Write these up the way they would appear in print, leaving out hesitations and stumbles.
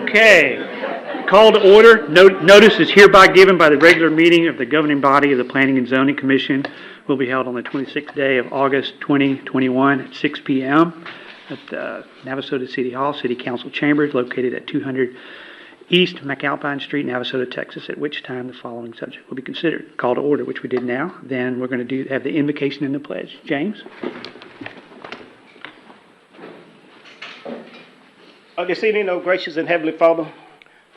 Okay. Call to order. Notice is hereby given by the regular meeting of the governing body of the Planning and Zoning Commission. Will be held on the 26th day of August 2021 at 6 p.m. at Navasota City Hall, City Council Chambers, located at 200 East McAlpine Street, Navasota, Texas, at which time the following subject will be considered. Call to order, which we did now. Then we're going to have the invocation and the pledge. James? This evening, oh gracious and heavenly Father,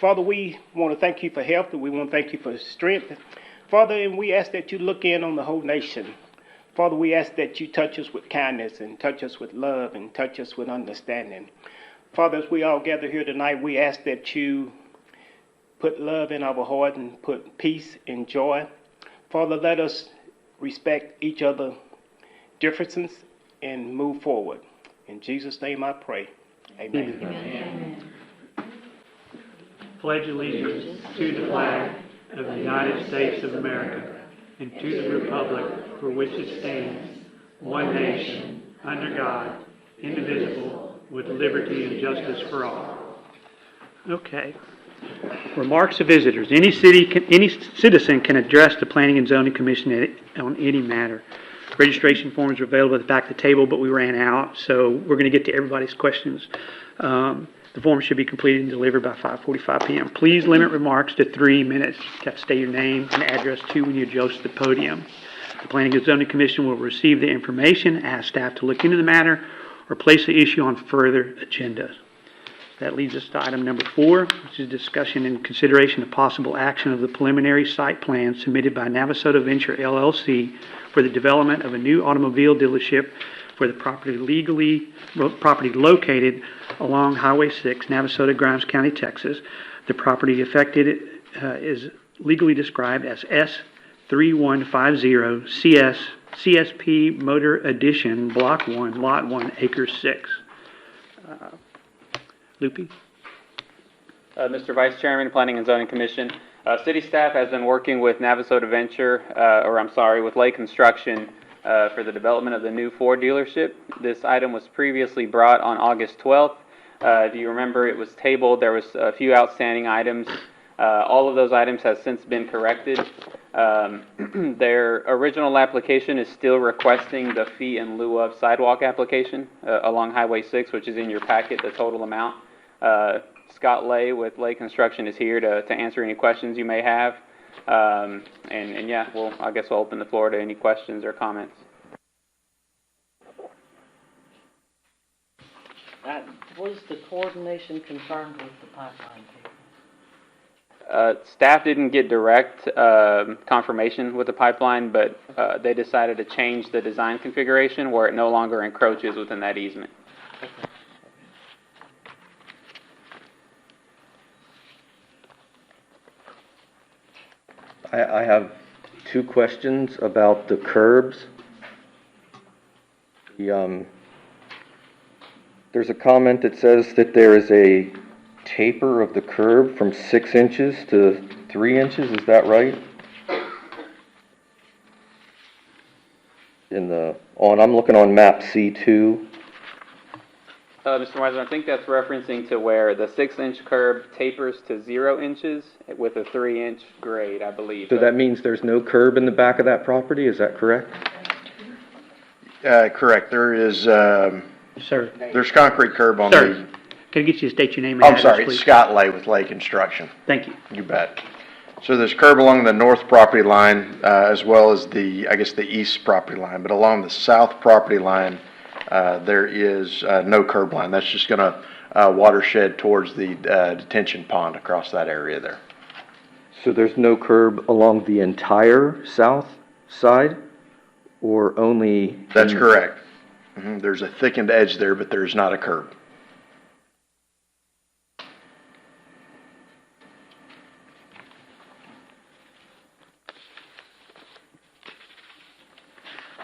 Father, we want to thank you for health, and we want to thank you for strength. Father, and we ask that you look in on the whole nation. Father, we ask that you touch us with kindness and touch us with love and touch us with understanding. Father, as we all gather here tonight, we ask that you put love in our heart and put peace and joy. Father, let us respect each other's differences and move forward. In Jesus' name I pray. Amen. Amen. Pledge allegiance to the flag of the United States of America and to the republic for which it stands, one nation, under God, indivisible, with liberty and justice for all. Okay. Remarks of visitors. Any citizen can address the Planning and Zoning Commission on any matter. Registration forms are available at the back of the table, but we ran out, so we're going to get to everybody's questions. The form should be completed and delivered by 5:45 p.m. Please limit remarks to 3 minutes. You have to state your name and address too when you adjust the podium. The Planning and Zoning Commission will receive the information, ask staff to look into the matter, or place the issue on further agendas. That leads us to item number 4, which is discussion and consideration of possible action of the preliminary site plan submitted by Navasota Venture LLC for the development of a new automobile dealership for the property located along Highway 6, Navasota, Grimes County, Texas. The property affected is legally described as S3150 CSP Motor Edition, Block 1, Lot 1, Acre 6. Loopy? Mr. Vice Chairman, Planning and Zoning Commission, city staff has been working with Navasota Venture, with Lake Construction for the development of the new Ford dealership. This item was previously brought on August 12th. If you remember, it was tabled. There was a few outstanding items. All of those items have since been corrected. Their original application is still requesting the fee in lieu of sidewalk application along Highway 6, which is in your packet, the total amount. Scott Lay with Lay Construction is here to answer any questions you may have. I guess we'll open the floor to any questions or comments. Was the coordination confirmed with the pipeline people? Staff didn't get direct confirmation with the pipeline, but they decided to change the design configuration where it no longer encroaches within that easement. Okay. I have 2 questions about the curbs. There's a comment that says that there is a taper of the curb from 6 inches to 3 inches. Is that right? I'm looking on map C2. Mr. Weiser, I think that's referencing to where the 6-inch curb tapers to 0 inches with a 3-inch grade, I believe. So that means there's no curb in the back of that property, is that correct? Correct. There is, Sir. there's concrete curb on Sir, can I get you to state your name and I'm address, sorry, please? it's Scott Lay with Lay Construction. Thank you. You bet. So there's curb along the north property line, as well as the east property line. But along the south property line, there is no curb line. That's just going to watershed towards the detention pond across that area there. So there's no curb along the entire south side, or only... That's correct. There's a thickened edge there, but there's not a curb.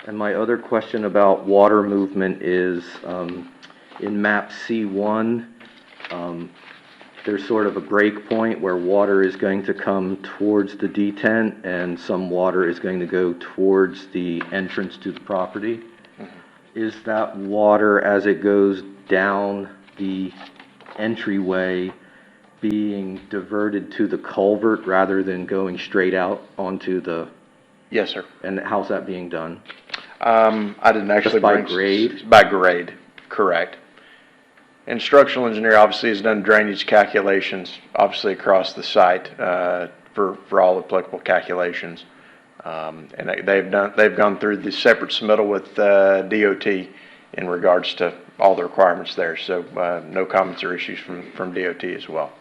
And my other question about water movement is, in map C1, there's sort of a break point where water is going to come towards the detent and some water is going to go towards the entrance to the property. Is that water, as it goes down the entryway, being diverted to the culvert rather than going straight out onto the, Yes, sir. and how's that being done? I didn't actually Just by bring. grade? By grade, correct. Instructional engineer obviously has done drainage calculations, obviously across the site, for all applicable calculations. And they've gone through the separate submittal with, DOT in regards to all the requirements there. So, no comments or issues from DOT as well.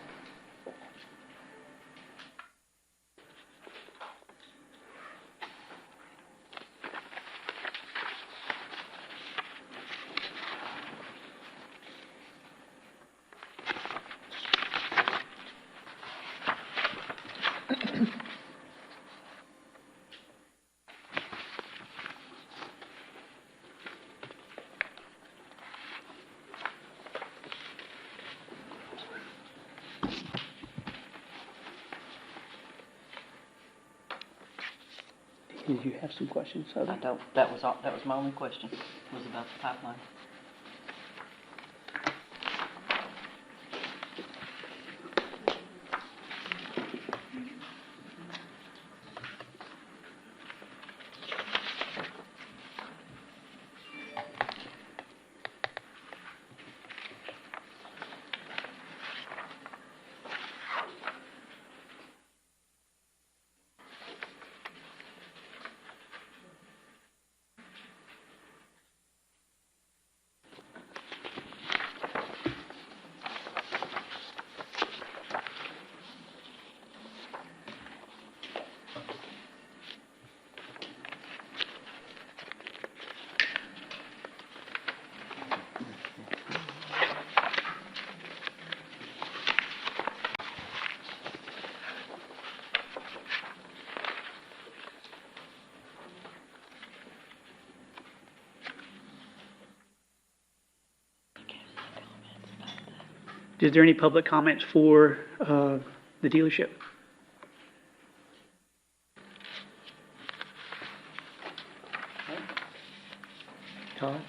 Did you have some questions, I don't, that was my only question, was about the pipeline. Is there any public comments for the dealership? Todd,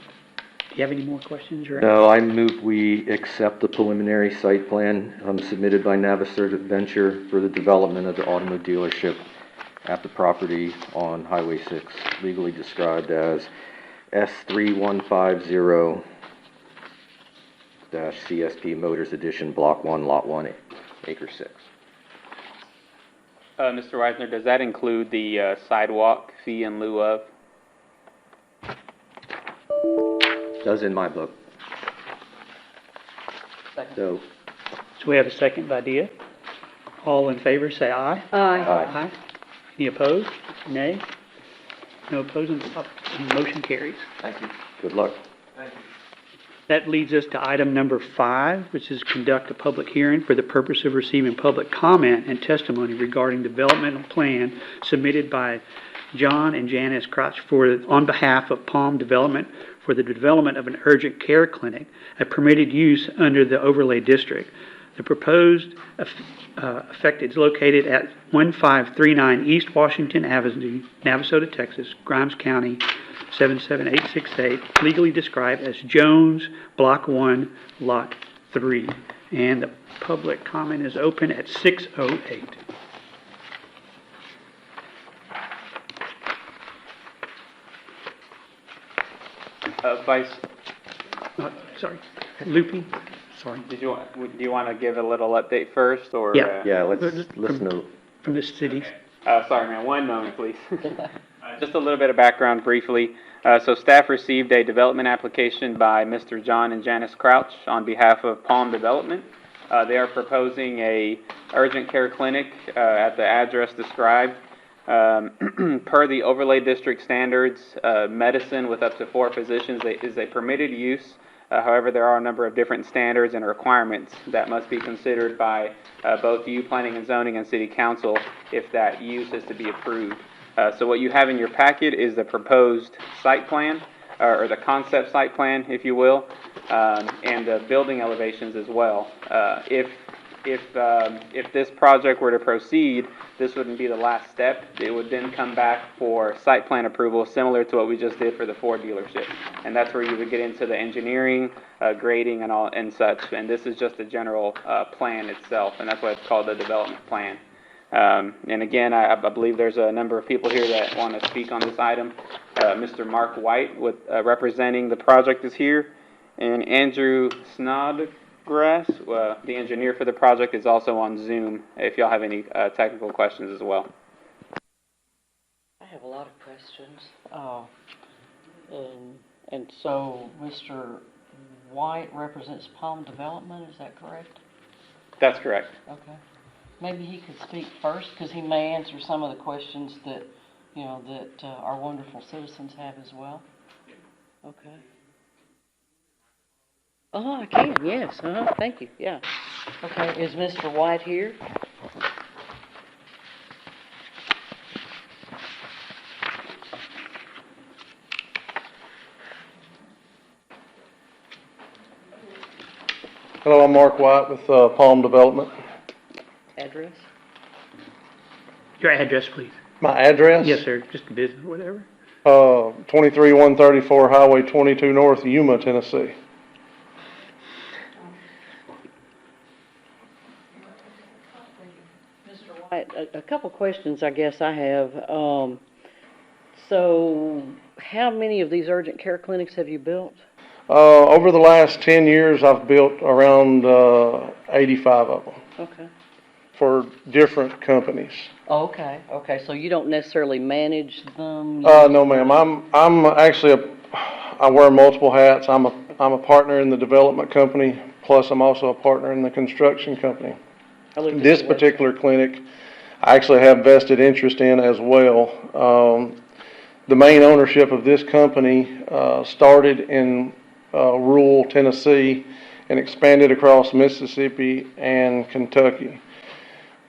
do you have any more questions? Or No, I move we accept the preliminary site plan submitted by Navistar Venture for the development of the automobile dealership at the property on Highway 6, legally described as S3150-CSP Motors Edition, Block 1, Lot 1, Acre 6. Mr. Reisner, does that include the sidewalk fee in lieu of? Does in my book. Second. So, So we have a second by Dia. All in favor, say aye. aye. Any opposed? Nay? No opposing, motion carries. Thank you. Good luck. That leads us to item number 5, which is conduct a public hearing for the purpose of receiving public comment and testimony regarding developmental plan submitted by John and Janice Crouch on behalf of Palm Development for the development of an urgent care clinic, a permitted use under the overlay district. The proposed effect is located at 1539 East Washington Avenue, Navasota, Texas, Grimes County, 77868, legally described as Jones, Block 1, Lot 3. And the public comment is open at 6:08. Vice, Sorry, Loopy, sorry. do you want to give a little update first, or? Yeah. Yeah, let's listen to. From the cities. Sorry, man, one moment, please. Just a little bit of background briefly. So staff received a development application by Mr. John and Janice Crouch on behalf of Palm Development. They are proposing a urgent care clinic at the address described. Per the overlay district standards, medicine with up to 4 physicians is a permitted use. However, there are a number of different standards and requirements that must be considered by both you, Planning and Zoning, and City Council if that use is to be approved. So what you have in your packet is the proposed site plan, or the concept site plan, if you will, and the building elevations as well. If if this project were to proceed, this wouldn't be the last step. It would then come back for site plan approval, similar to what we just did for the Ford dealership. And that's where you would get into the engineering, grading, and all and such. And this is just a general plan itself, and that's why it's called the development plan. And again, I believe there's a number of people here that want to speak on this item. Mr. Mark White, with representing the project, is here, and Andrew Snodgrass, the engineer for the project, is also on Zoom. If y'all have any technical questions as well. I have a lot of questions. And so Mr. White represents Palm Development, is that correct? That's correct. Okay. Maybe he could speak first, because he may answer some of the questions that, that our wonderful citizens have as well. Okay. Oh, I can, yes, thank you, yeah. Okay, is Mr. White here? Hello, I'm Mark White with Palm Development. Address? Your address, please. My address? Yes, sir, just a business, whatever. 23134 Highway 22 North, Yuma, Tennessee. Mr. White, a couple questions I guess I have. So how many of these urgent care clinics have you built? Over the last 10 years, I've built around 85 of them Okay. for different companies. Oh, okay, so you don't necessarily manage them? No, ma'am. I'm actually I wear multiple hats. I'm a partner in the development company, plus I'm also a partner in the construction company. This particular clinic, I actually have vested interest in as well. The main ownership of this company started in rural Tennessee and expanded across Mississippi and Kentucky.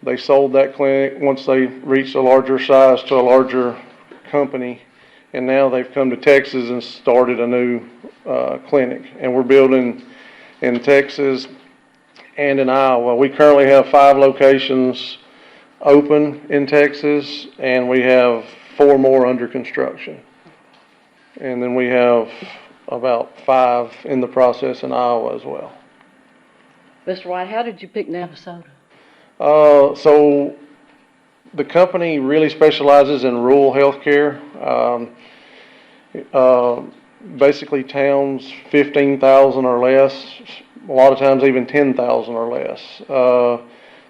They sold that clinic once they reached a larger size to a larger company, and now they've come to Texas and started a new clinic. And we're building in Texas and in Iowa. We currently have 5 locations open in Texas, and we have 4 more under construction. And then we have about 5 in the process in Iowa as well. Mr. White, how did you pick Navasota? So the company really specializes in rural health care. Basically towns 15,000 or less, a lot of times even 10,000 or less.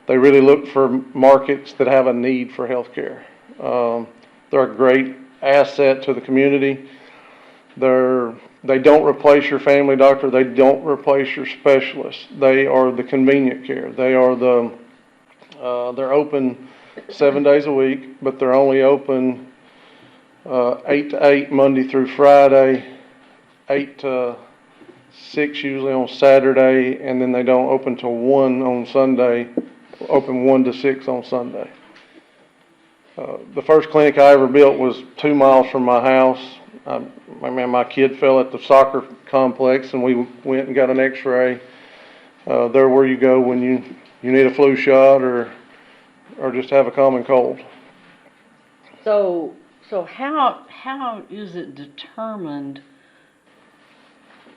They really look for markets that have a need for health care. They're a great asset to the community. They don't replace your family doctor. They don't replace your specialist. They are the convenient care. They are they're open 7 days a week, but they're only open 8 to 8 Monday through Friday, 8 to 6 usually on Saturday, and then they don't open till 1 on Sunday, open 1 to 6 on Sunday. The first clinic I ever built was 2 miles from my house. My kid fell at the soccer complex, and we went and got an x-ray. There where you go when you need a flu shot or just have a common cold. So how is it determined?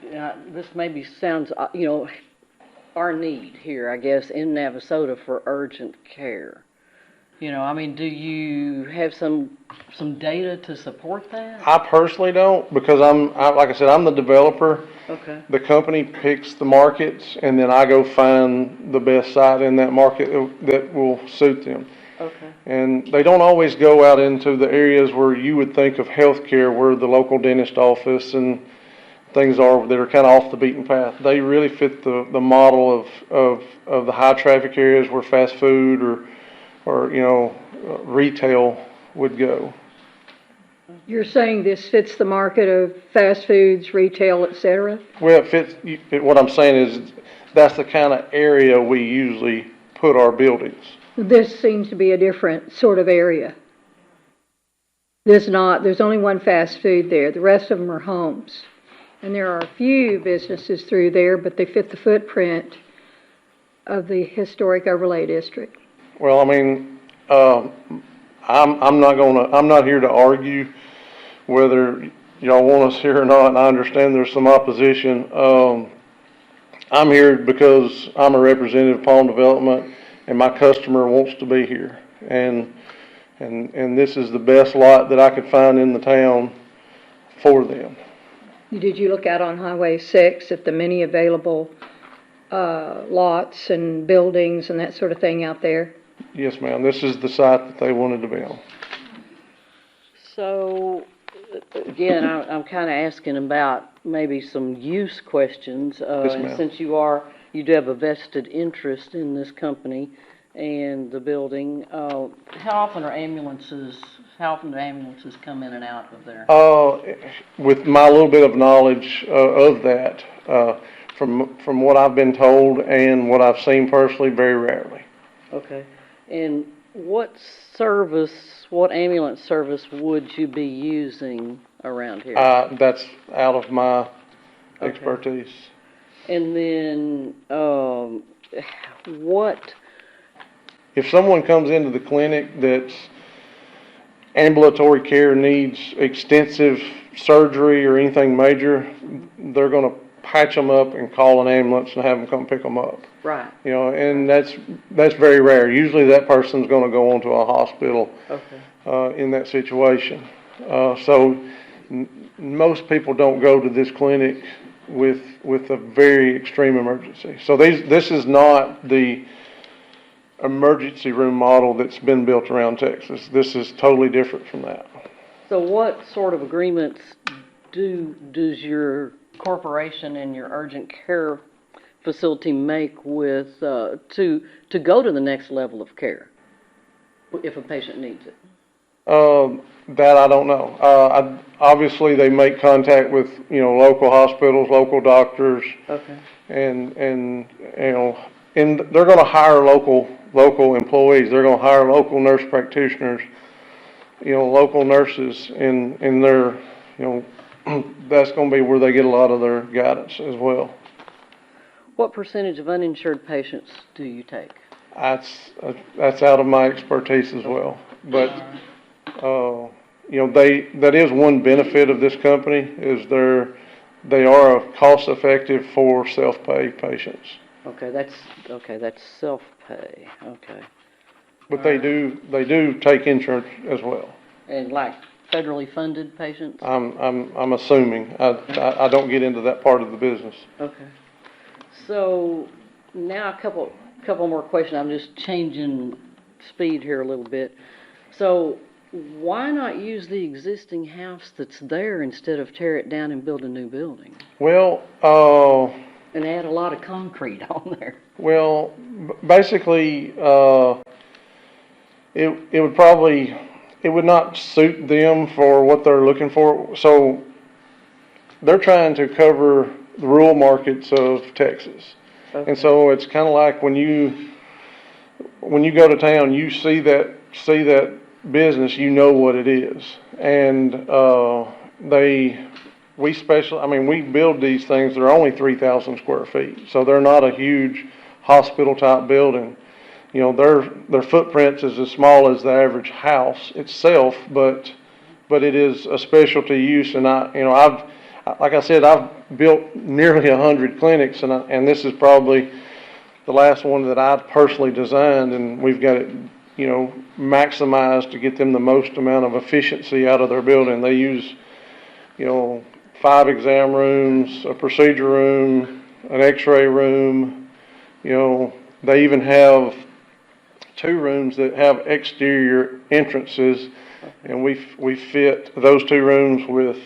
This maybe sounds, our need here, I guess, in Navasota for urgent care. Do you have some data to support that? I personally don't, because like I said, I'm the developer. Okay. The company picks the markets, and then I go find the best site in that market that will suit them. Okay. And they don't always go out into the areas where you would think of healthcare, where the local dentist office and things are that are kind of off the beaten path. They really fit the model of the high traffic areas where fast food or retail would go. You're saying this fits the market of fast foods, retail, et cetera? Well, it fits. What I'm saying is that's the kind of area we usually put our buildings. This seems to be a different sort of area. There's only one fast food there. The rest of them are homes. And there are a few businesses through there, but they fit the footprint of the historic overlay district? Well, I mean, I'm not here to argue whether y'all want us here or not, and I understand there's some opposition. I'm here because I'm a representative of Palm Development, and my customer wants to be here. And this is the best lot that I could find in the town for them. Did you look out on Highway 6 at the many available lots and buildings and that sort of thing out there? Yes, ma'am, this is the site that they wanted to be on. So, again, I'm kind of asking about maybe some use questions. Yes, And ma'am. since you do have a vested interest in this company and the building, how often do ambulances come in and out of there? With my little bit of knowledge of that, from what I've been told and what I've seen personally, very rarely. Okay. And what ambulance service would you be using around here? That's out of my Okay. expertise. And then, what, If someone comes into the clinic that's ambulatory care, needs extensive surgery or anything major, they're gonna patch them up and call an ambulance and have them come pick them up. right, You know, and that's very rare. Usually that person's gonna go on to a hospital, okay, in that situation. Most people don't go to this clinic with a very extreme emergency. So this is not the emergency room model that's been built around Texas. This is totally different from that. so what sort of agreements does your corporation and your urgent care facility make with, to go to the next level of care, if a patient needs it? That I don't know. Obviously they make contact with, local hospitals, local doctors, Okay, and and they're gonna hire local employees. They're gonna hire local nurse practitioners, local nurses, and they're, that's gonna be where they get a lot of their guidance as well. what percentage of uninsured patients do you take? That's out of my expertise as well. But, that is one benefit of this company, is they are cost effective for self-pay patients. Okay, that's self-pay, okay. But they do take insurance as well. And like federally funded patients? I'm assuming. I don't get into that part of the business. Okay. So now a couple more questions. I'm just changing speed here a little bit. So why not use the existing house that's there instead of tear it down and build a new building? Well, And add a lot of concrete on there? well, basically, it would not suit them for what they're looking for. So they're trying to cover the rural markets of Texas. Okay. And so it's kind of like when you go to town, you see that business, you know what it is. And we build these things, they're only 3,000 square feet. So they're not a huge hospital type building. Their footprint's is as small as the average house itself, but it is a specialty use. And like I said, I've built nearly 100 clinics, and this is probably the last one that I personally designed, and we've got it, maximized to get them the most amount of efficiency out of their building. They use, 5 exam rooms, a procedure room, an x-ray room. They even have 2 rooms that have exterior entrances, and we fit those 2 rooms with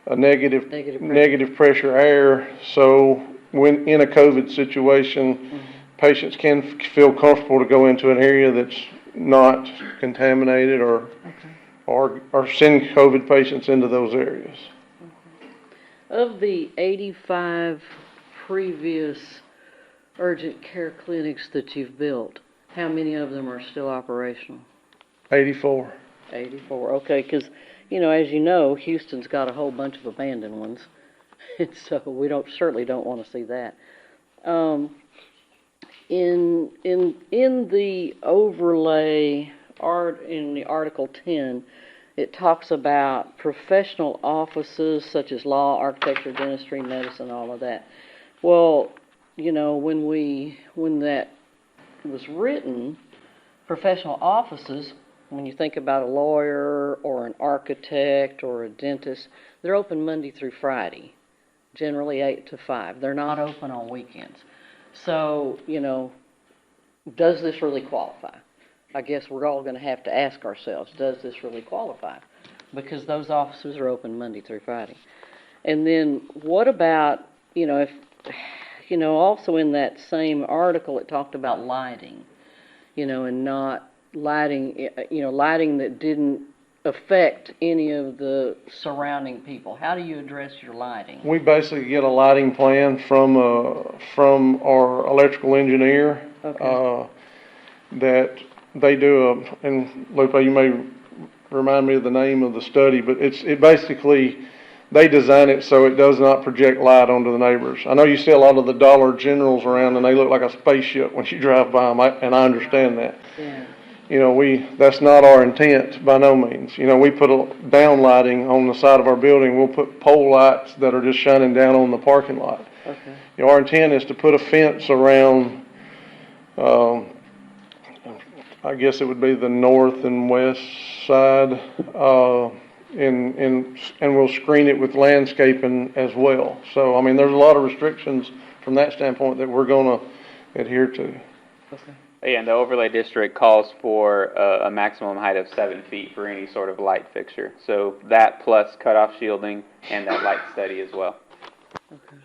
a negative pressure air. So when in a COVID situation, patients can feel comfortable to go into an area that's not contaminated or send COVID patients into those areas. Of the 85 previous urgent care clinics that you've built, how many of them are still operational? 84. 84, okay, because, as you know, Houston's got a whole bunch of abandoned ones, and so we certainly don't want to see that. in the overlay in the Article 10, it talks about professional offices such as law, architecture, dentistry, medicine, all of that. Well, when that was written, professional offices, when you think about a lawyer or an architect or a dentist, they're open Monday through Friday, generally 8 to 5. They're not open on weekends. So, does this really qualify? I guess we're all going to have to ask ourselves, does this really qualify? Because those offices are open Monday through Friday. And then what about, if, also in that same article it talked about lighting, and not lighting, lighting that didn't affect any of the surrounding people. How do you address your lighting? We basically get a lighting plan from our electrical engineer. Okay. That they do and Lupe, you may remind me of the name of the study, but it basically, they design it so it does not project light onto the neighbors. I know you see a lot of the Dollar Generals around and they look like a spaceship when you drive by them, and I understand that. Yeah. That's not our intent by no means. We put a down lighting on the side of our building. We'll put pole lights that are just shining down on the parking lot. Okay. Our intent is to put a fence around, I guess it would be the north and west side, and we'll screen it with landscaping as well. So, there's a lot of restrictions from that standpoint that we're going to adhere to. Okay. Yeah, and the overlay district calls for a maximum height of 7 feet for any sort of light fixture. So that plus cutoff shielding and that light study as well. Okay.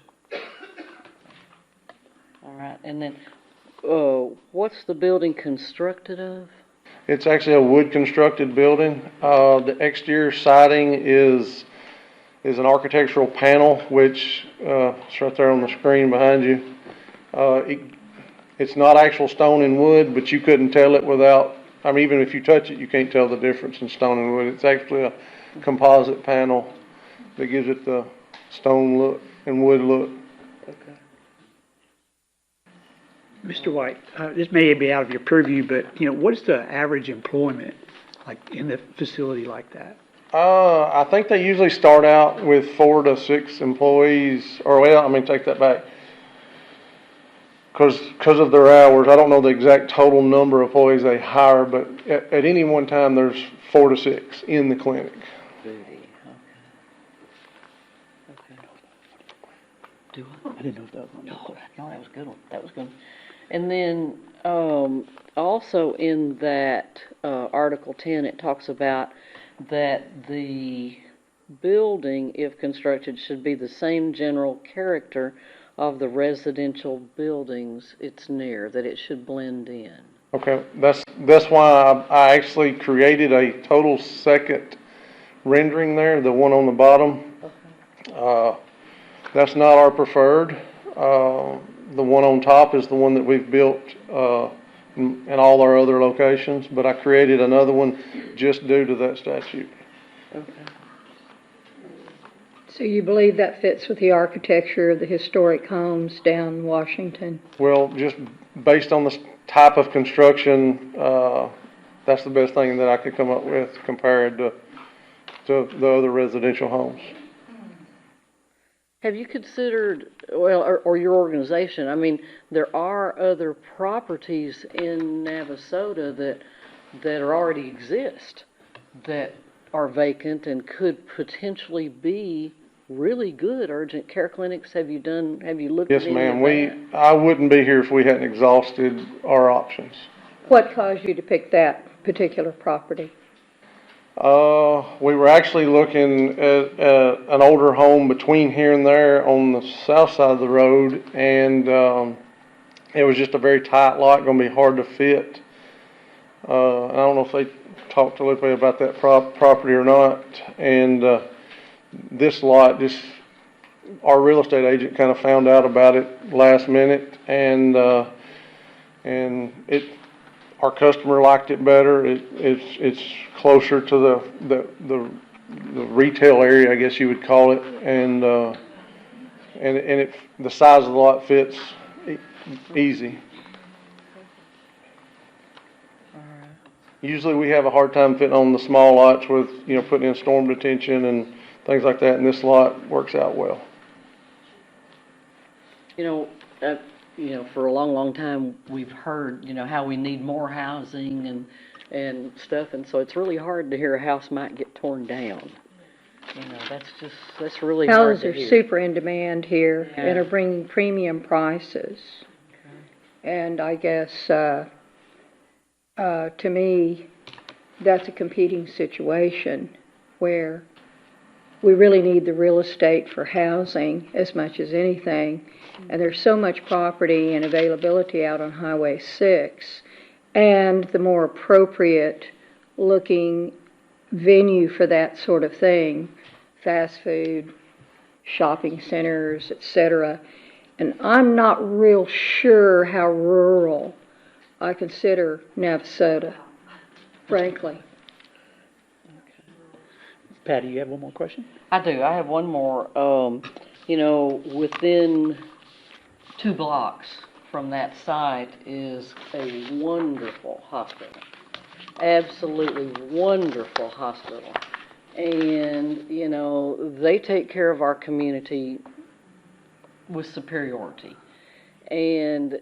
All right. And then, what's the building constructed of? It's actually a wood constructed building. The exterior siding is an architectural panel, which it's right there on the screen behind you. It's not actual stone and wood, but you couldn't tell it without, even if you touch it, you can't tell the difference in stone and wood. It's actually a composite panel that gives it the stone look and wood look. Okay. Mr. White, this may be out of your purview, but, what is the average employment, like, in the facility like that? I think they usually start out with 4 to 6 employees, take that back. Because of their hours, I don't know the exact total number of employees they hire, but at any one time, there's 4 to 6 in the clinic. Booty. Okay. Do I? I didn't know if that was on. No, that was a good one. That was good. And then, also in that, Article 10, it talks about that the building, if constructed, should be the same general character of the residential buildings it's near, that it should blend in. Okay, that's why I actually created a total second rendering there, the one on the bottom. Okay. That's not our preferred. The one on top is the one that we've built in all our other locations, but I created another one just due to that statute. Okay. So you believe that fits with the architecture of the historic homes down Washington? Well, just based on the type of construction, that's the best thing that I could come up with compared to the other residential homes. Have you considered, or your organization, there are other properties in Navasota that already exist, that are vacant and could potentially be really good urgent care clinics. Have you looked at Yes, any ma'am. of that? I wouldn't be here if we hadn't exhausted our options. What caused you to pick that particular property? We were actually looking at an older home between here and there on the south side of the road, and it was just a very tight lot, going to be hard to fit. I don't know if they talked to Lupe about that property or not, and this lot, our real estate agent kind of found out about it last minute, and our customer liked it better. It's closer to the retail area, I guess you would call it, and the size of the lot fits easy. Usually we have a hard time fitting on the small lots with, putting in storm detention and things like that, and this lot works out well. For a long, long time, we've heard, how we need more housing and stuff, and so it's really hard to hear a house might get torn down. That's really hard Houses to are hear. super in demand here and Yeah. are bringing premium prices. And I guess, to me, that's a competing situation where we really need the real estate for housing as much as anything. And there's so much property and availability out on Highway 6. And the more appropriate looking venue for that sort of thing, fast food, shopping centers, etc. And I'm not real sure how rural I consider Navasota, frankly. Patty, you have one more question? I do. I have one more. Within 2 blocks from that site is a wonderful hospital. Absolutely wonderful hospital. And, they take care of our community with superiority. And,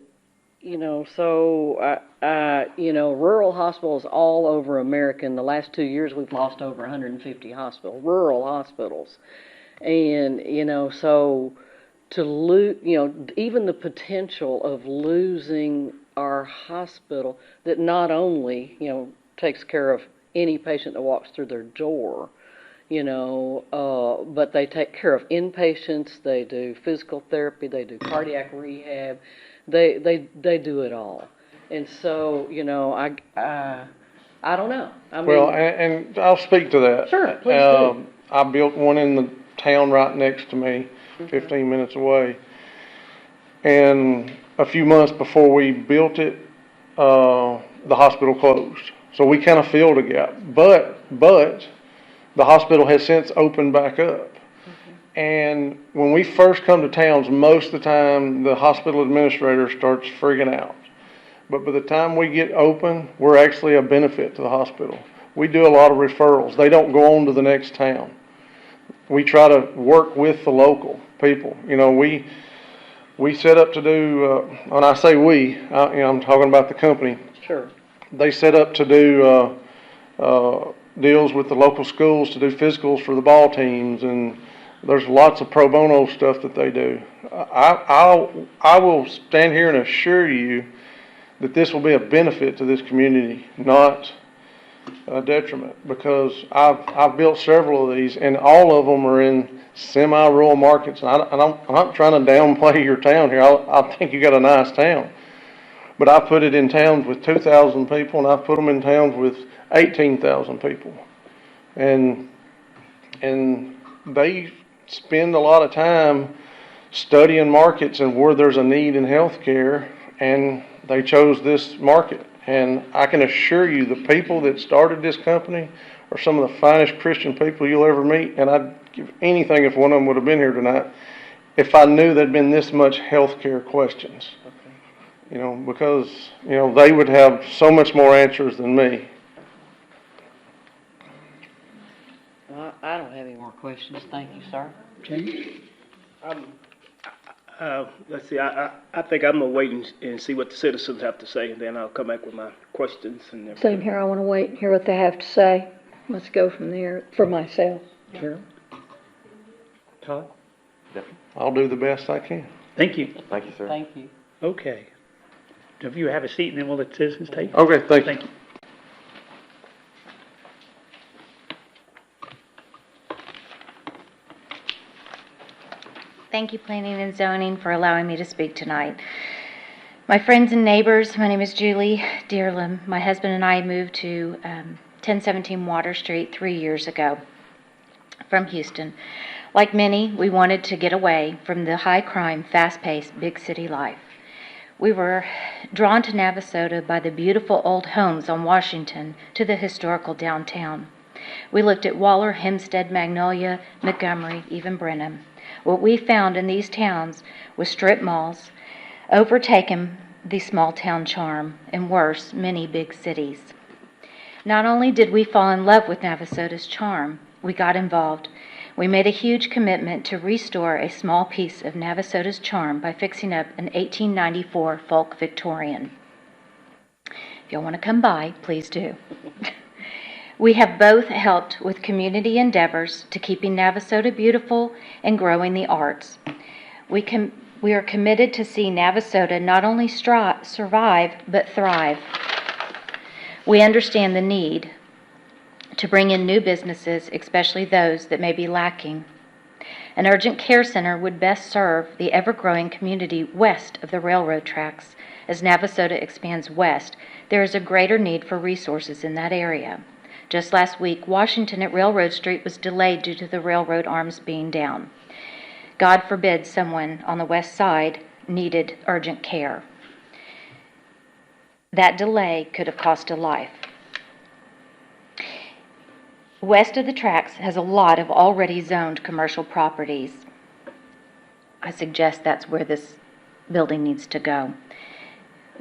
rural hospitals all over America, in the last 2 years, we've lost over 150 rural hospitals. And, so to lose, even the potential of losing our hospital that not only, takes care of any patient that walks through their door, but they take care of inpatients, they do physical therapy, they do cardiac rehab, they do it all. And so, I don't know. I mean, Well, and I'll speak to that. Sure, please do. I built one in the town right next to me, 15 minutes away. And a few months before we built it, the hospital closed. So we kind of filled a gap. But the hospital has since opened back up. And when we first come to towns, most of the time the hospital administrator starts freaking out. But by the time we get open, we're actually a benefit to the hospital. We do a lot of referrals. They don't go on to the next town. We try to work with the local people. We set up to do, when I say we, I'm talking about the company. sure. They set up to do deals with the local schools to do physicals for the ball teams, and there's lots of pro bono stuff that they do. I will stand here and assure you that this will be a benefit to this community, not a detriment, because I've built several of these, and all of them are in semi-rural markets. And I'm not trying to downplay your town here. I think you got a nice town, but I put it in towns with 2,000 people, and I put them in towns with 18,000 people, and they spend a lot of time studying markets and where there's a need in healthcare, and they chose this market. And I can assure you, the people that started this company are some of the finest Christian people you'll ever meet. And I'd give anything if one of them would have been here tonight, if I knew there'd been this much healthcare questions. Because, they would have so much more answers than me. I don't have any more questions. Thank you, sir. James? Let's see, I think I'm gonna wait and see what the citizens have to say, and then I'll come back with my questions and everything. Same here, I want to wait and hear what they have to say. Let's go from there, for myself. Carol? Todd? I'll do the best I can. Thank you. Thank you, sir. Thank you. Okay. If you have a seat, and then we'll let citizens take. Okay, thank you. Thank you. Thank you, Planning and Zoning, for allowing me to speak tonight. My friends and neighbors, my name is Julie Dearlam. My husband and I moved to 1017 Water Street 3 years ago from Houston. Like many, we wanted to get away from the high-crime, fast-paced, big city life. We were drawn to Navasota by the beautiful old homes on Washington to the historical downtown. We looked at Waller, Hempstead, Magnolia, Montgomery, even Brenham. What we found in these towns was strip malls, overtaken the small town charm, and worse, many big cities. Not only did we fall in love with Navasota's charm, we got involved. We made a huge commitment to restore a small piece of Navasota's charm by fixing up an 1894 folk Victorian. If y'all want to come by, please do. We have both helped with community endeavors to keeping Navasota beautiful and growing the arts. We are committed to see Navasota not only survive, but thrive. We understand the need to bring in new businesses, especially those that may be lacking. An urgent care center would best serve the ever-growing community west of the railroad tracks. As Navasota expands west, there is a greater need for resources in that area. Just last week, Washington at Railroad Street was delayed due to the railroad arms being down. God forbid someone on the west side needed urgent care. That delay could have cost a life. West of the tracks has a lot of already zoned commercial properties. I suggest that's where this building needs to go.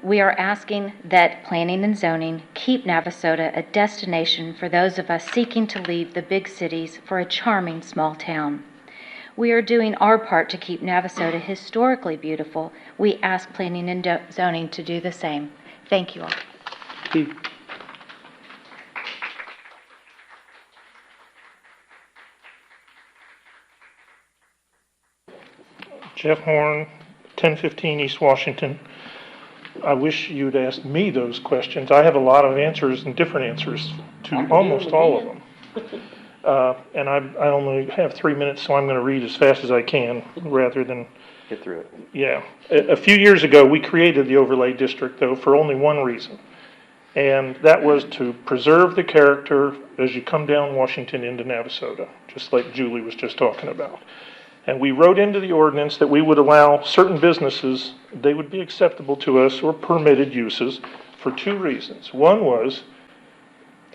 We are asking that planning and zoning keep Navasota a destination for those of us seeking to leave the big cities for a charming small town. We are doing our part to keep Navasota historically beautiful. We ask planning and zoning to do the same. Thank you all. Steve. Jeff Horn, 1015 East Washington. I wish you'd asked me those questions. I have a lot of answers and different answers to almost all of them. And I only have 3 minutes, so I'm going to read as fast as I can rather than Get through it. Yeah. A few years ago, we created the overlay district, though, for only one reason, and that was to preserve the character as you come down Washington into Navasota, just like Julie was just talking about. And we wrote into the ordinance that we would allow certain businesses, they would be acceptable to us, or permitted uses, for two reasons. One was,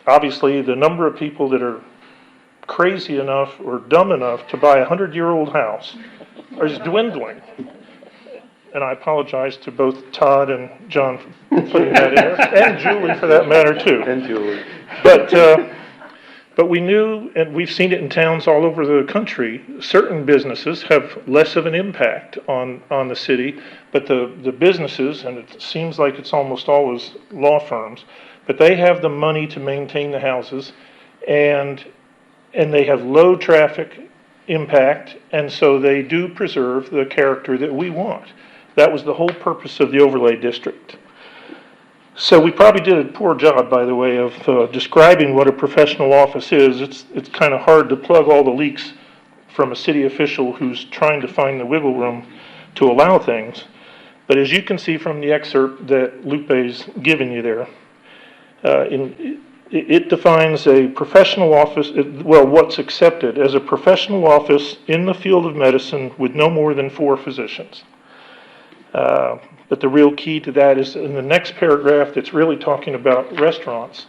obviously, the number of people that are crazy enough or dumb enough to buy a 100-year-old house is dwindling. And I apologize to both Todd and John for putting that in there, and Julie for that matter too. And Julie. But we knew, and we've seen it in towns all over the country, certain businesses have less of an impact on the city, but the businesses, and it seems like it's almost always law firms, but they have the money to maintain the houses, and they have low traffic impact, and so they do preserve the character that we want. That was the whole purpose of the overlay district. So we probably did a poor job, by the way, of describing what a professional office is. It's kind of hard to plug all the leaks from a city official who's trying to find the wiggle room to allow things. But as you can see from the excerpt that Lupe's given you there, it defines a professional office, what's accepted as a professional office in the field of medicine with no more than 4 physicians. But the real key to that is in the next paragraph that's really talking about restaurants.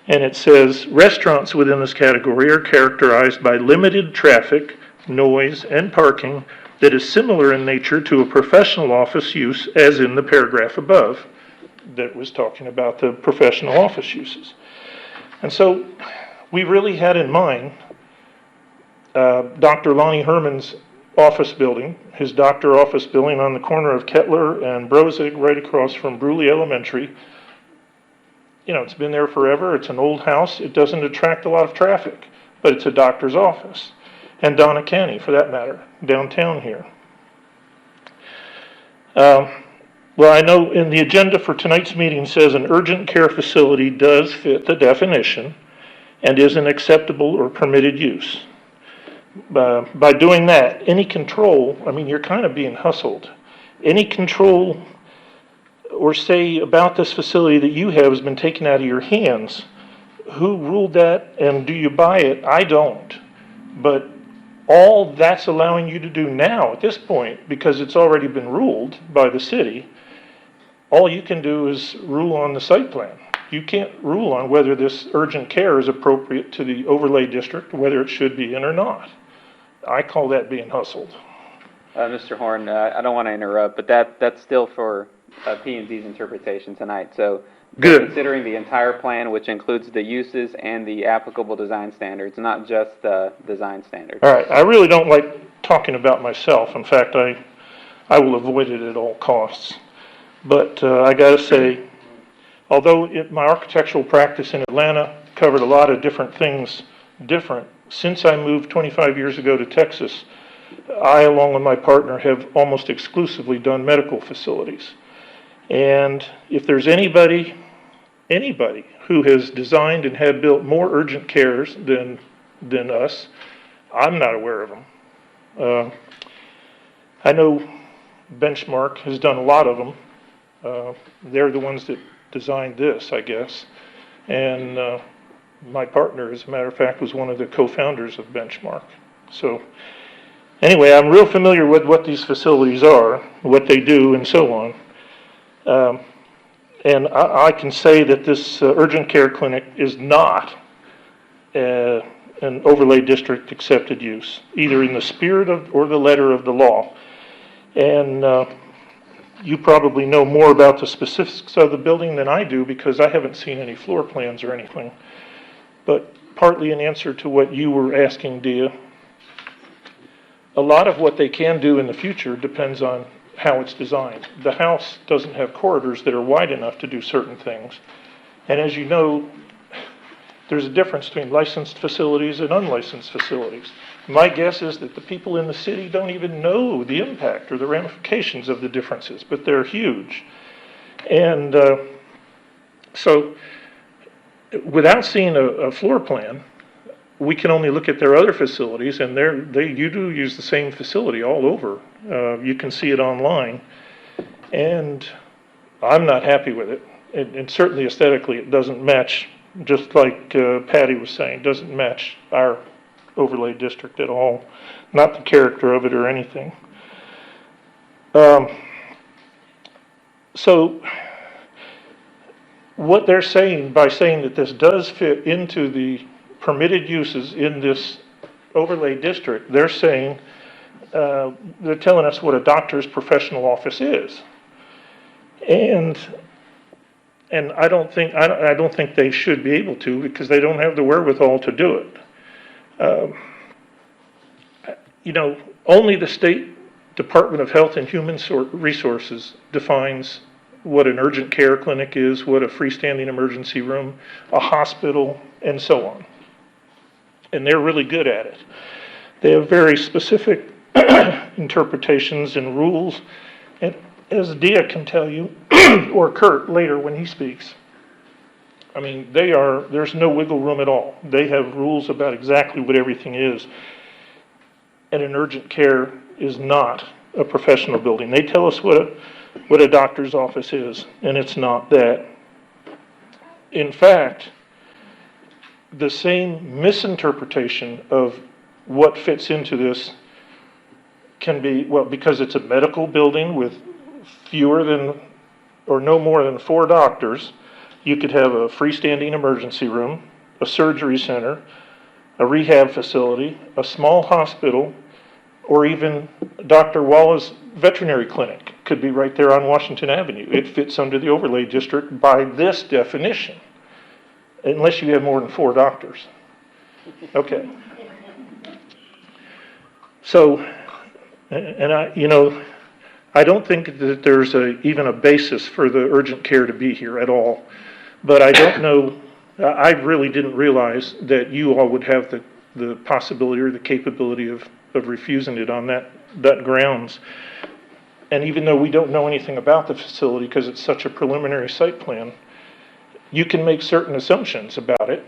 And it says, restaurants within this category are characterized by limited traffic, noise, and parking that is similar in nature to a professional office use as in the paragraph above that was talking about the professional office uses. And so we really had in mind Dr. Lonnie Herman's office building, his doctor office building on the corner of Kettler and Brozig, right across from Bruley Elementary. You know, it's been there forever. It's an old house. It doesn't attract a lot of traffic, but it's a doctor's office. And Donna County, for that matter, downtown here. Well, I know in the agenda for tonight's meeting says an urgent care facility does fit the definition and is an acceptable or permitted use. By doing that, any control, I mean, you're kind of being hustled. Any control or say about this facility that you have has been taken out of your hands. Who ruled that, and do you buy it? I don't. But all that's allowing you to do now at this point, because it's already been ruled by the city, all you can do is rule on the site plan. You can't rule on whether this urgent care is appropriate to the overlay district, whether it should be in or not. I call that being hustled. Mr. Horn, I don't want to interrupt, but that's still for P&Z's interpretation tonight. So Good. they're considering the entire plan, which includes the uses and the applicable design standards, not just the design standards. All right, I really don't like talking about myself. In fact, I will avoid it at all costs. But I got to say, although my architectural practice in Atlanta covered a lot of different things since I moved 25 years ago to Texas, I, along with my partner, have almost exclusively done medical facilities. And if there's anybody who has designed and had built more urgent cares than us, I'm not aware of them. I know Benchmark has done a lot of them. They're the ones that designed this, I guess. And my partner, as a matter of fact, was one of the co-founders of Benchmark. So anyway, I'm real familiar with what these facilities are, what they do, and so on. And I can say that this urgent care clinic is not an overlay district accepted use, either in the spirit of or the letter of the law. And you probably know more about the specifics of the building than I do, because I haven't seen any floor plans or anything. But partly in answer to what you were asking, Dia, a lot of what they can do in the future depends on how it's designed. The house doesn't have corridors that are wide enough to do certain things. And as you know, there's a difference between licensed facilities and unlicensed facilities. My guess is that the people in the city don't even know the impact or the ramifications of the differences, but they're huge. And so without seeing a floor plan, we can only look at their other facilities, and you do use the same facility all over. You can see it online, and I'm not happy with it. And certainly aesthetically, it doesn't match, just like Patty was saying, doesn't match our overlay district at all. Not the character of it or anything. So what they're saying by saying that this does fit into the permitted uses in this overlay district, they're saying, they're telling us what a doctor's professional office is. And I don't think they should be able to, because they don't have the wherewithal to do it. Only the State Department of Health and Human Resources defines what an urgent care clinic is, what a freestanding emergency room, a hospital, and so on. And they're really good at it. They have very specific interpretations and rules. And as Dia can tell you, or Kurt later when he speaks, I mean, there's no wiggle room at all. They have rules about exactly what everything is. And an urgent care is not a professional building. They tell us what a doctor's office is, and it's not that. In fact, the same misinterpretation of what fits into this can be, because it's a medical building with fewer than, or no more than 4 doctors, you could have a freestanding emergency room, a surgery center, a rehab facility, a small hospital, or even Dr. Walla's veterinary clinic could be right there on Washington Avenue. It fits under the overlay district by this definition, unless you have more than 4 doctors. Okay. So, and I don't think that there's even a basis for the urgent care to be here at all. But I don't know, I really didn't realize that you all would have the possibility or the capability of refusing it on that grounds. And even though we don't know anything about the facility because it's such a preliminary site plan, you can make certain assumptions about it.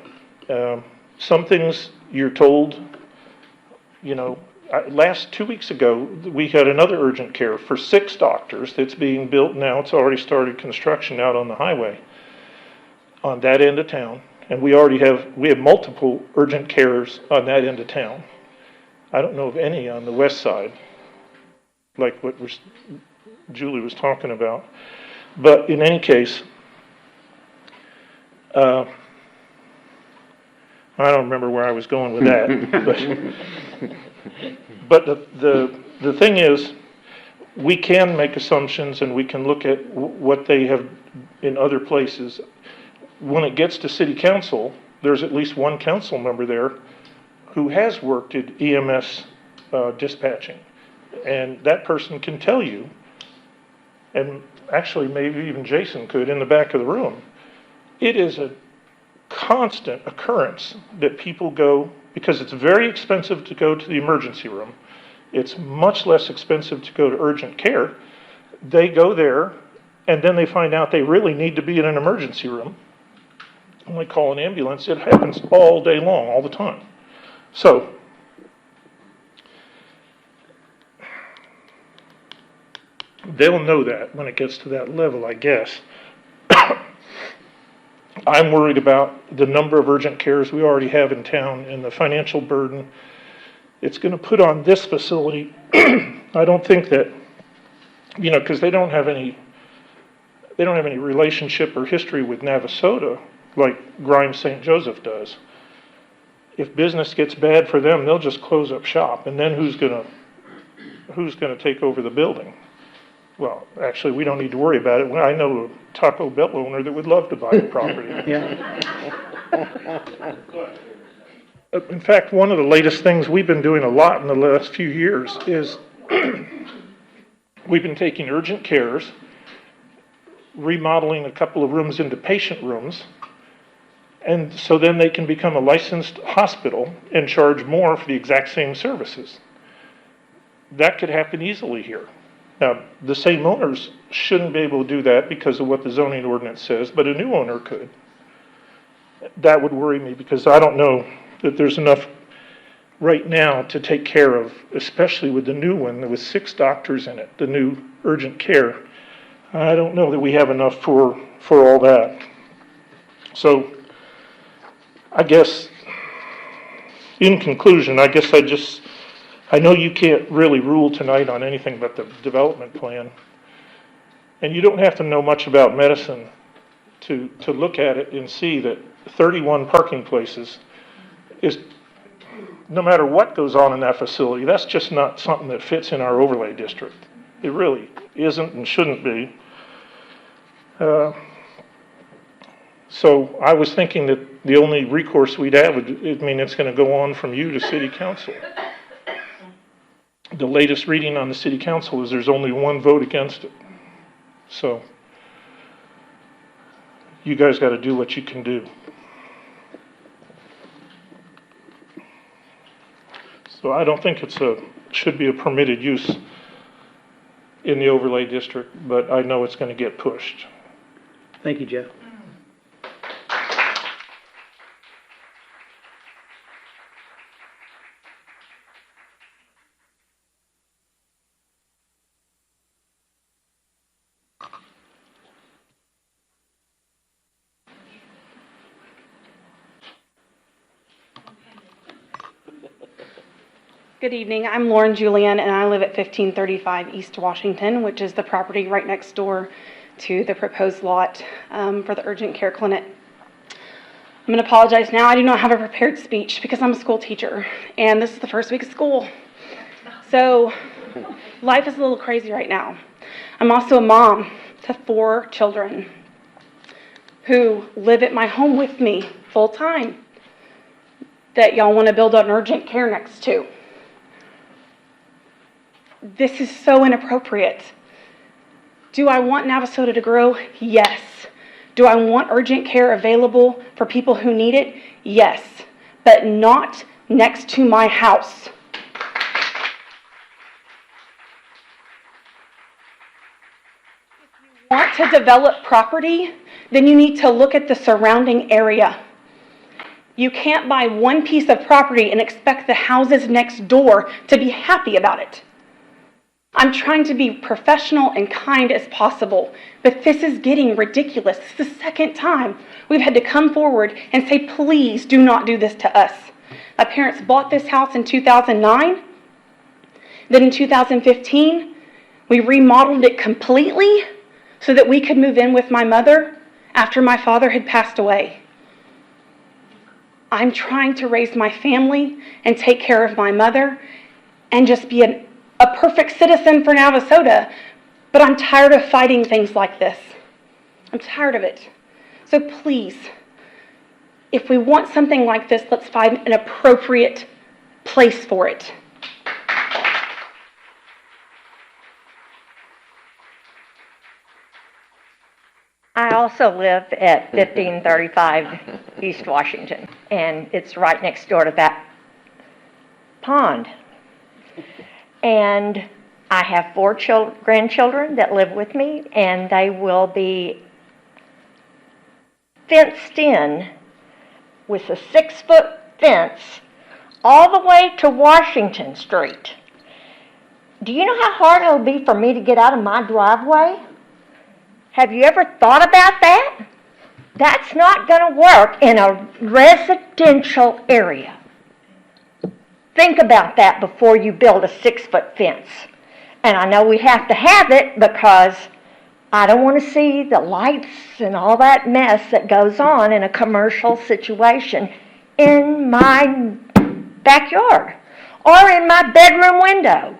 Some things you're told, last 2 weeks ago, we had another urgent care for 6 doctors that's being built now. It's already started construction out on the highway on that end of town. And we have multiple urgent cares on that end of town. I don't know of any on the west side, like what Julie was talking about. But in any case, I don't remember where I was going with that. But the thing is, we can make assumptions and we can look at what they have in other places. When it gets to city council, there's at least one council member there who has worked at EMS dispatching. And that person can tell you, and actually maybe even Jason could in the back of the room, it is a constant occurrence that people go, because it's very expensive to go to the emergency room. It's much less expensive to go to urgent care. They go there, and then they find out they really need to be in an emergency room. And they call an ambulance. It happens all day long, all the time. So, they'll know that when it gets to that level, I guess. I'm worried about the number of urgent cares we already have in town and the financial burden it's going to put on this facility. I don't think that, because they don't have any relationship or history with Navasota like Grimes St. Joseph does. If business gets bad for them, they'll just close up shop, and then who's going to take over the building? Well, actually, we don't need to worry about it. I know a Taco Bell owner that would love to buy the property. In fact, one of the latest things we've been doing a lot in the last few years is we've been taking urgent cares, remodeling a couple of rooms into patient rooms, and so then they can become a licensed hospital and charge more for the exact same services. That could happen easily here. Now, the same owners shouldn't be able to do that because of what the zoning ordinance says, but a new owner could. That would worry me because I don't know that there's enough right now to take care of, especially with the new one. There was 6 doctors in it, the new urgent care. I don't know that we have enough for all that. So, I guess, in conclusion, I know you can't really rule tonight on anything but the development plan. And you don't have to know much about medicine to look at it and see that 31 parking places is, no matter what goes on in that facility, that's just not something that fits in our overlay district. It really isn't and shouldn't be. So I was thinking that the only recourse we'd have it's going to go on from you to city council. The latest reading on the city council is there's only 1 vote against it. So you guys got to do what you can do. So I don't think should be a permitted use in the overlay district, but I know it's going to get pushed. Thank you, Jeff. Good evening. I'm Lauren Julian, and I live at 1535 East Washington, which is the property right next door to the proposed lot for the urgent care clinic. I'm going to apologize now. I do not have a prepared speech because I'm a school teacher, and this is the first week of school. So life is a little crazy right now. I'm also a mom to 4 children who live at my home with me full time that y'all want to build an urgent care next to. This is so inappropriate. Do I want Navasota to grow? Yes. Do I want urgent care available for people who need it? Yes. But not next to my house. If you want to develop property, then you need to look at the surrounding area. You can't buy one piece of property and expect the houses next door to be happy about it. I'm trying to be professional and kind as possible, but this is getting ridiculous. This is the second time we've had to come forward and say, please do not do this to us. My parents bought this house in 2009. Then in 2015, we remodeled it completely so that we could move in with my mother after my father had passed away. I'm trying to raise my family and take care of my mother and just be a perfect citizen for Navasota, but I'm tired of fighting things like this. I'm tired of it. So please, if we want something like this, let's find an appropriate place for it. I also live at 1535 East Washington, and it's right next door to that pond. And I have 4 grandchildren that live with me, and they will be fenced in with a 6-foot fence all the way to Washington Street. Do you know how hard it'll be for me to get out of my driveway? Have you ever thought about that? That's not going to work in a residential area. Think about that before you build a 6-foot fence. And I know we have to have it because I don't want to see the lights and all that mess that goes on in a commercial situation in my backyard or in my bedroom window.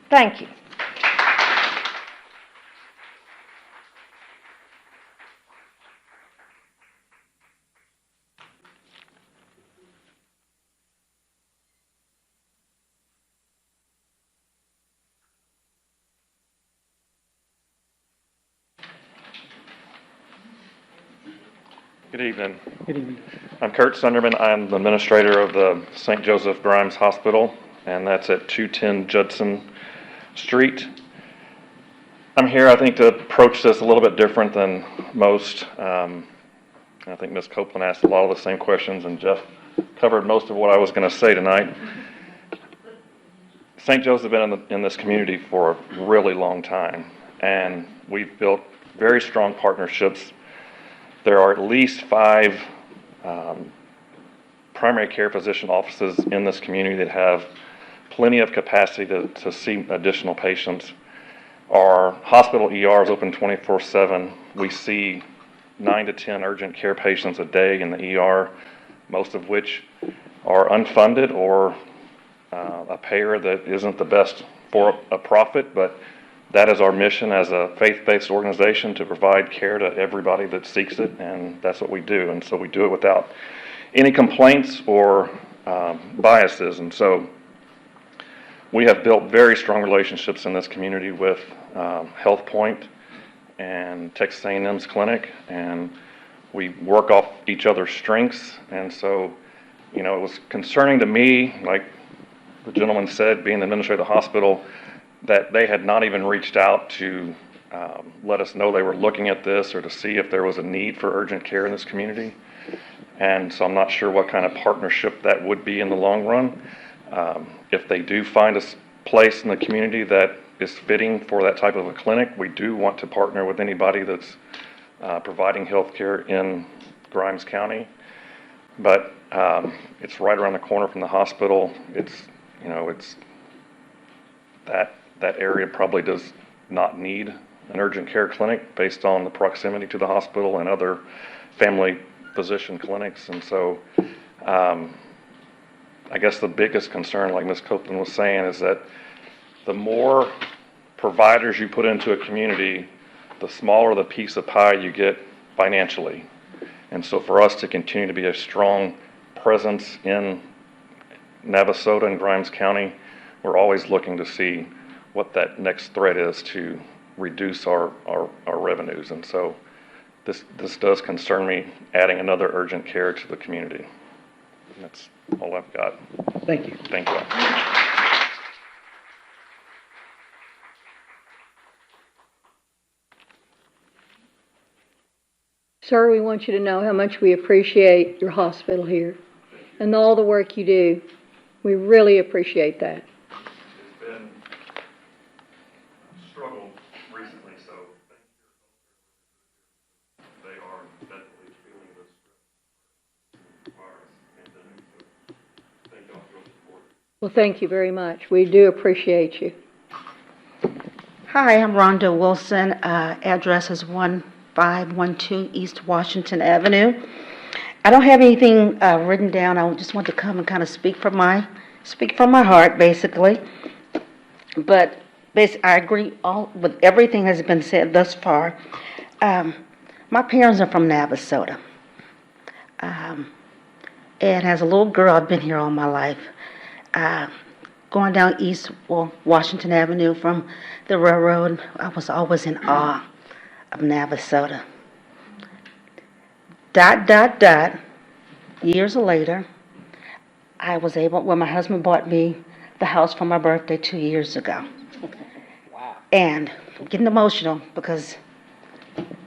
Thank you. Good evening. Good evening. I'm Kurt Sunderman. I'm the administrator of the St. Joseph Grimes Hospital, and that's at 210 Judson Street. I'm here, I think, to approach this a little bit different than most. I think Ms. Copeland asked a lot of the same questions, and Jeff covered most of what I was going to say tonight. St. Joseph has been in this community for a really long time, and we've built very strong partnerships. There are at least 5 primary care physician offices in this community that have plenty of capacity to see additional patients. Our hospital ER is open 24/7. We see 9 to 10 urgent care patients a day in the ER, most of which are unfunded or a payer that isn't the best for a profit, but that is our mission as a faith-based organization, to provide care to everybody that seeks it, and that's what we do. And so we do it without any complaints or biases. And so we have built very strong relationships in this community with Health Point and Texas A&M's clinic, and we work off each other's strengths. And so, you know, it was concerning to me, like the gentleman said, being the administrator of the hospital, that they had not even reached out to let us know they were looking at this or to see if there was a need for urgent care in this community. And so I'm not sure what kind of partnership that would be in the long run. If they do find a place in the community that is fitting for that type of a clinic, we do want to partner with anybody that's providing health care in Grimes County. But it's right around the corner from the hospital. It's, you know, it's that area probably does not need an urgent care clinic based on the proximity to the hospital and other family physician clinics. And so I guess the biggest concern, like Ms. Copeland was saying, is that the more providers you put into a community, the smaller the piece of pie you get financially. And so for us to continue to be a strong presence in Navasota and Grimes County, we're always looking to see what that next threat is to reduce our revenues. And so this does concern me, adding another urgent care to the community. And that's all I've got. Thank you. Thank you. Sir, we want you to know how much we appreciate your hospital here and all the work you do. We really appreciate that. It's been a struggle recently, so they are definitely feeling this virus pandemic. So thank y'all for your support. Well, thank you very much. We do appreciate you. Hi, I'm Rhonda Wilson. Address is 1512 East Washington Avenue. I don't have anything written down. I just want to come and kind of speak from my heart, basically. But basically, I agree all with everything that's been said thus far. My parents are from Navasota. And as a little girl, I've been here all my life. Going down Washington Avenue from the railroad, I was always in awe of Navasota. ... Years later, my husband bought me the house for my birthday 2 years ago. Wow. And I'm getting emotional because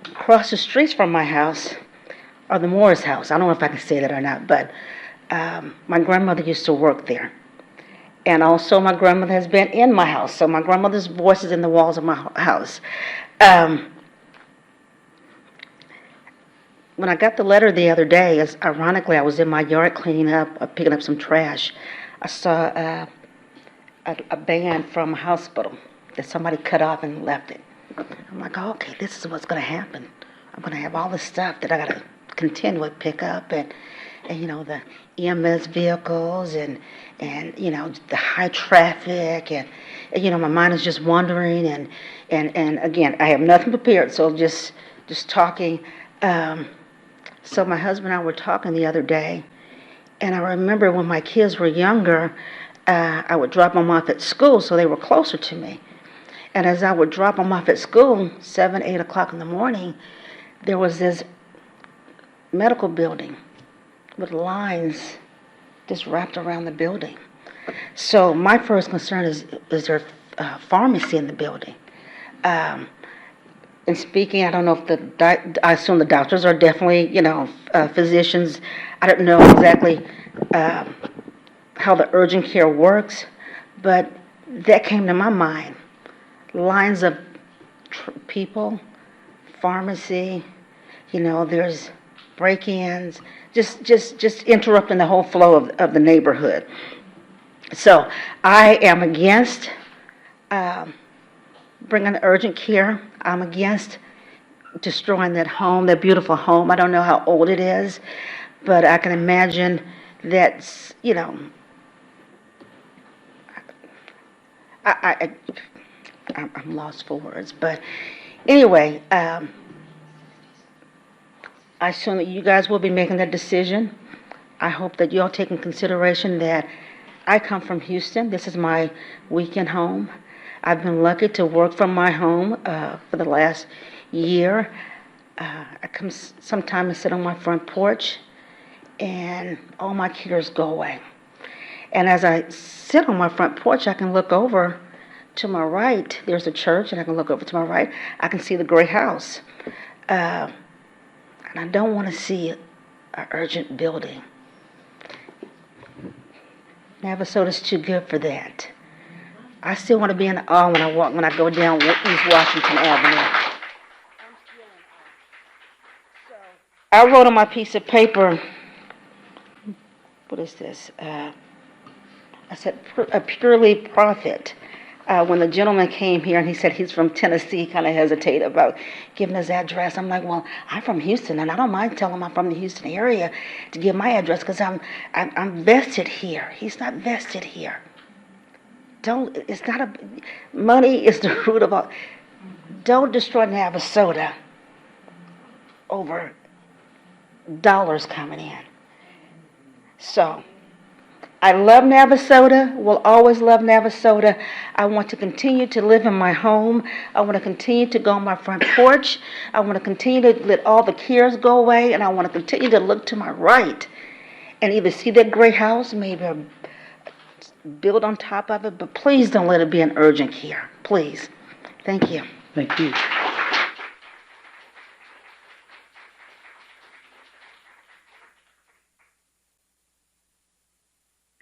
across the streets from my house are the Moore's house. I don't know if I can say that or not, but my grandmother used to work there. And also my grandmother has been in my house, so my grandmother's voice is in the walls of my house. When I got the letter the other day, ironically, I was in my yard cleaning up, picking up some trash. I saw a band from a hospital that somebody cut off and left it. I'm like, oh, okay, this is what's going to happen. I'm going to have all this stuff that I got to continually pick up, and the EMS vehicles and the high traffic, and my mind is just wandering, and again, I have nothing prepared, so just talking. So my husband and I were talking the other day, and I remember when my kids were younger, I would drop them off at school, so they were closer to me. And as I would drop them off at school, 7, 8 o'clock in the morning, there was this medical building with lines just wrapped around the building. So my first concern is there a pharmacy in the building? And speaking, I don't know if I assume the doctors are definitely, physicians. I don't know exactly how the urgent care works, but that came to my mind. Lines of people, pharmacy, there's break-ins, just interrupting the whole flow of the neighborhood. So I am against bringing urgent care. I'm against destroying that home, that beautiful home. I don't know how old it is, but I can imagine that's, I'm lost for words. But anyway, I assume that you guys will be making that decision. I hope that you all take in consideration that I come from Houston. This is my weekend home. I've been lucky to work from my home for the last year. I come sometime and sit on my front porch, and all my cares go away. And as I sit on my front porch, I can look over to my right. There's a church, and I can look over to my right. I can see the gray house. And I don't want to see an urgent building. Navasota's too good for that. I still want to be in awe when I go down East Washington Avenue. I wrote on my piece of paper, what is this? I said, a purely profit. When the gentleman came here and he said he's from Tennessee, he kind of hesitated about giving his address. I'm like, well, I'm from Houston, and I don't mind telling him I'm from the Houston area to give my address because I'm vested here. He's not vested here. Money is the root of all. Don't destroy Navasota over dollars coming in. So, I love Navasota, will always love Navasota. I want to continue to live in my home. I want to continue to go on my front porch. I want to continue to let all the cares go away, and I want to continue to look to my right and either see that gray house, maybe build on top of it, but please don't let it be an urgent care. Please. Thank you. Thank you.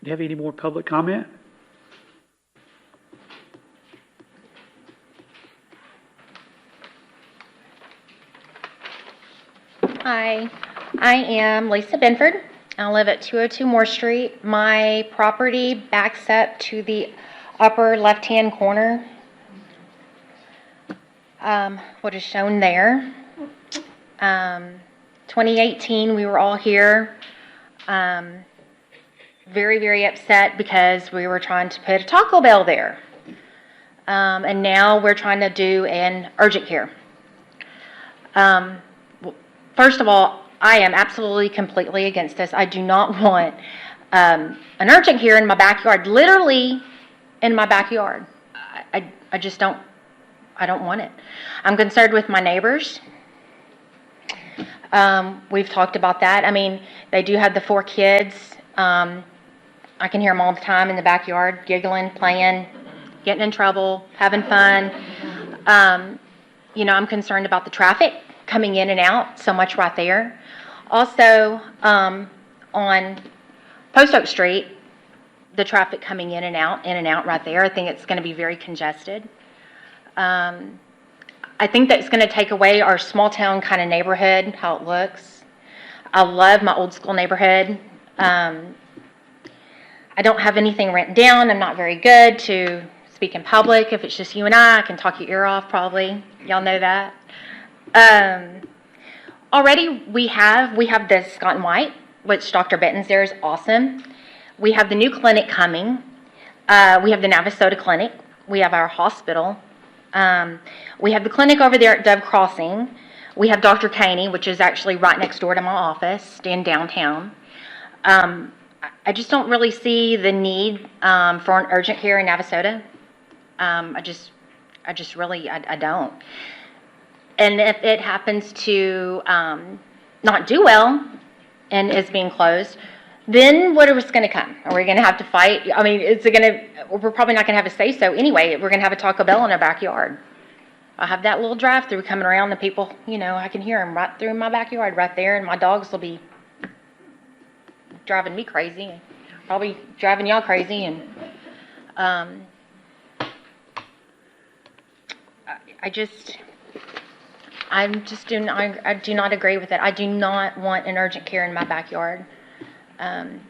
Do you have any more public comment? Hi, I am Lisa Benford. I live at 202 Moore Street. My property backs up to the upper left-hand corner. What is shown there. 2018, we were all here. Very, very upset because we were trying to put a Taco Bell there. and now we're trying to do an urgent care. First of all, I am absolutely, completely against this. I do not want an urgent care in my backyard, literally in my backyard. I just don't, I don't want it. I'm concerned with my neighbors. We've talked about that. I mean, they do have the 4 kids. I can hear them all the time in the backyard, giggling, playing, getting in trouble, having fun. You know, I'm concerned about the traffic coming in and out, so much right there. Also, on Post Oak Street, the traffic coming in and out right there. I think it's going to be very congested. I think that's going to take away our small town kind of neighborhood, how it looks. I love my old school neighborhood. I don't have anything written down. I'm not very good to speak in public. If it's just you and I can talk your ear off probably. Y'all know that. Already we have the Scott and White, which Dr. Benton's there is awesome. We have the new clinic coming. We have the Navasota Clinic. We have our hospital. We have the clinic over there at Dove Crossing. We have Dr. Caney, which is actually right next door to my office in downtown. I just don't really see the need for an urgent care in Navasota. I just really don't. And if it happens to not do well and is being closed, then what is going to come? Are we going to have to fight? I mean, we're probably not going to have a say-so anyway. We're going to have a Taco Bell in our backyard. I have that little drive-through coming around, the people, you know, I can hear them right through my backyard right there, and my dogs will be driving me crazy, and probably driving y'all crazy, and I do not agree with it. I do not want an urgent care in my backyard. And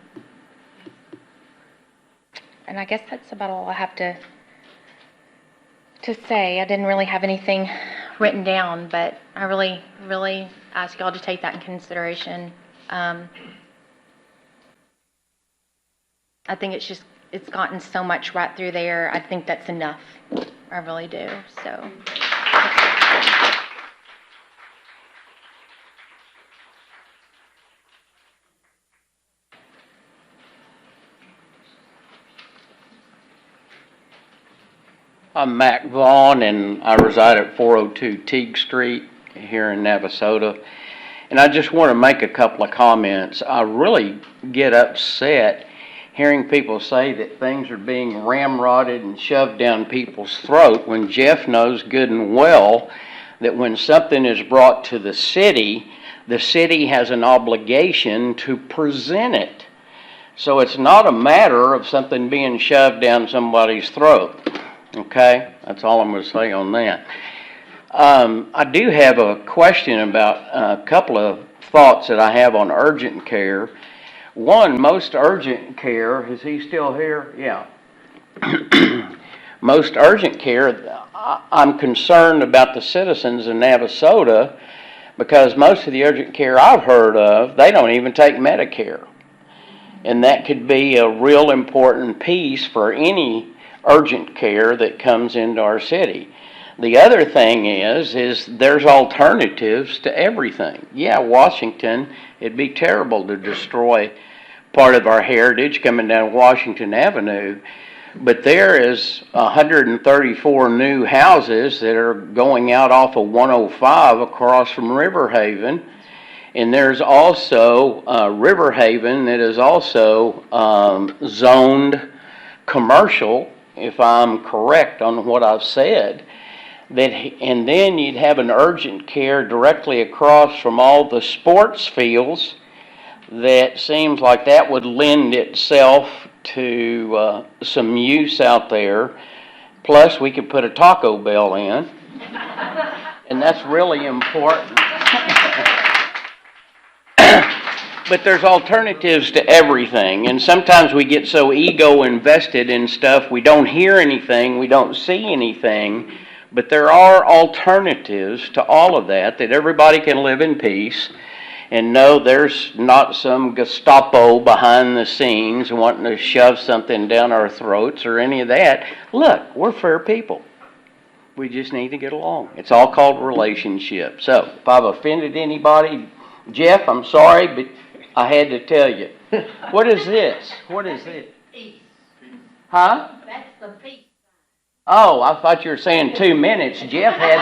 I guess that's about all I have to say. I didn't really have anything written down, but I really, really ask y'all to take that in consideration. I think it's gotten so much right through there. I think that's enough. I really do. So. I'm Mac Vaughn, and I reside at 402 Teague Street here in Navasota. And I just want to make a couple of comments. I really get upset hearing people say that things are being ramrodded and shoved down people's throat when Jeff knows good and well that when something is brought to the city has an obligation to present it. So it's not a matter of something being shoved down somebody's throat. Okay, that's all I'm going to say on that. I do have a question about a couple of thoughts that I have on urgent care. One, most urgent care, is he still here? Yeah. Most urgent care, I'm concerned about the citizens in Navasota because most of the urgent care I've heard of, they don't even take Medicare. And that could be a real important piece for any urgent care that comes into our city. The other thing is there's alternatives to everything. Yeah, Washington, it'd be terrible to destroy part of our heritage coming down Washington Avenue, but there is 134 new houses that are going out off of 105 across from River Haven, and there's also River Haven that is also zoned commercial, if I'm correct on what I've said, and then you'd have an urgent care directly across from all the sports fields. That seems like that would lend itself to some use out there. Plus, we could put a Taco Bell in, and that's really important. But there's alternatives to everything, and sometimes we get so ego invested in stuff, we don't hear anything, we don't see anything, but there are alternatives to all of that everybody can live in peace and know there's not some Gestapo behind the scenes wanting to shove something down our throats or any of that. Look, we're fair people. We just need to get along. It's all called relationship. So if I've offended anybody, Jeff, I'm sorry, but I had to tell you. What is this? What is it? Huh? That's the peace. Oh, I thought you were saying 2 minutes. Jeff had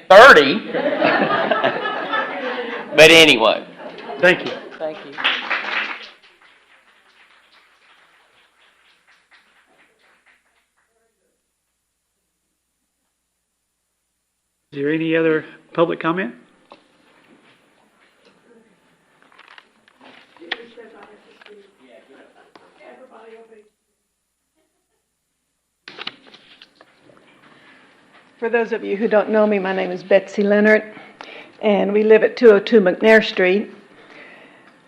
30. But anyway. Thank you. Thank you. Is there any other public comment? For those of you who don't know me, my name is Betsy Leonard, and we live at 202 McNair Street.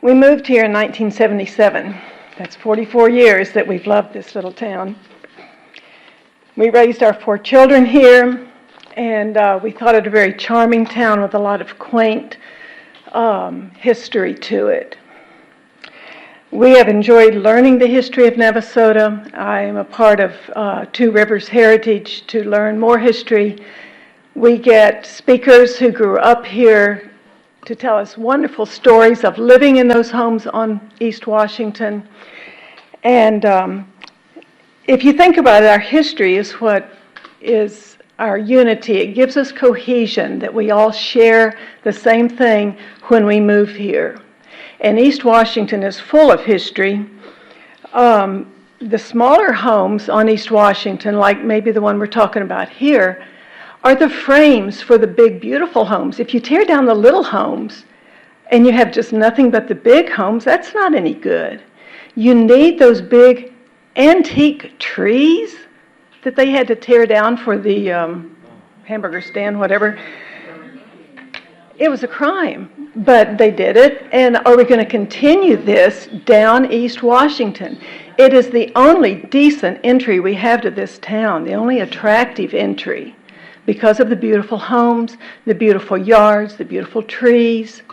We moved here in 1977. That's 44 years that we've loved this little town. We raised our 4 children here, and we thought it a very charming town with a lot of quaint history to it. We have enjoyed learning the history of Navasota. I am a part of Two Rivers Heritage to learn more history. We get speakers who grew up here to tell us wonderful stories of living in those homes on East Washington. And if you think about it, our history is what is our unity. It gives us cohesion, that we all share the same thing when we move here. And East Washington is full of history. The smaller homes on East Washington, like maybe the one we're talking about here, are the frames for the big, beautiful homes. If you tear down the little homes and you have just nothing but the big homes, that's not any good. You need those big antique trees that they had to tear down for the hamburger stand, whatever. It was a crime, but they did it. And are we going to continue this down East Washington? It is the only decent entry we have to this town, the only attractive entry, because of the beautiful homes, the beautiful yards, the beautiful trees.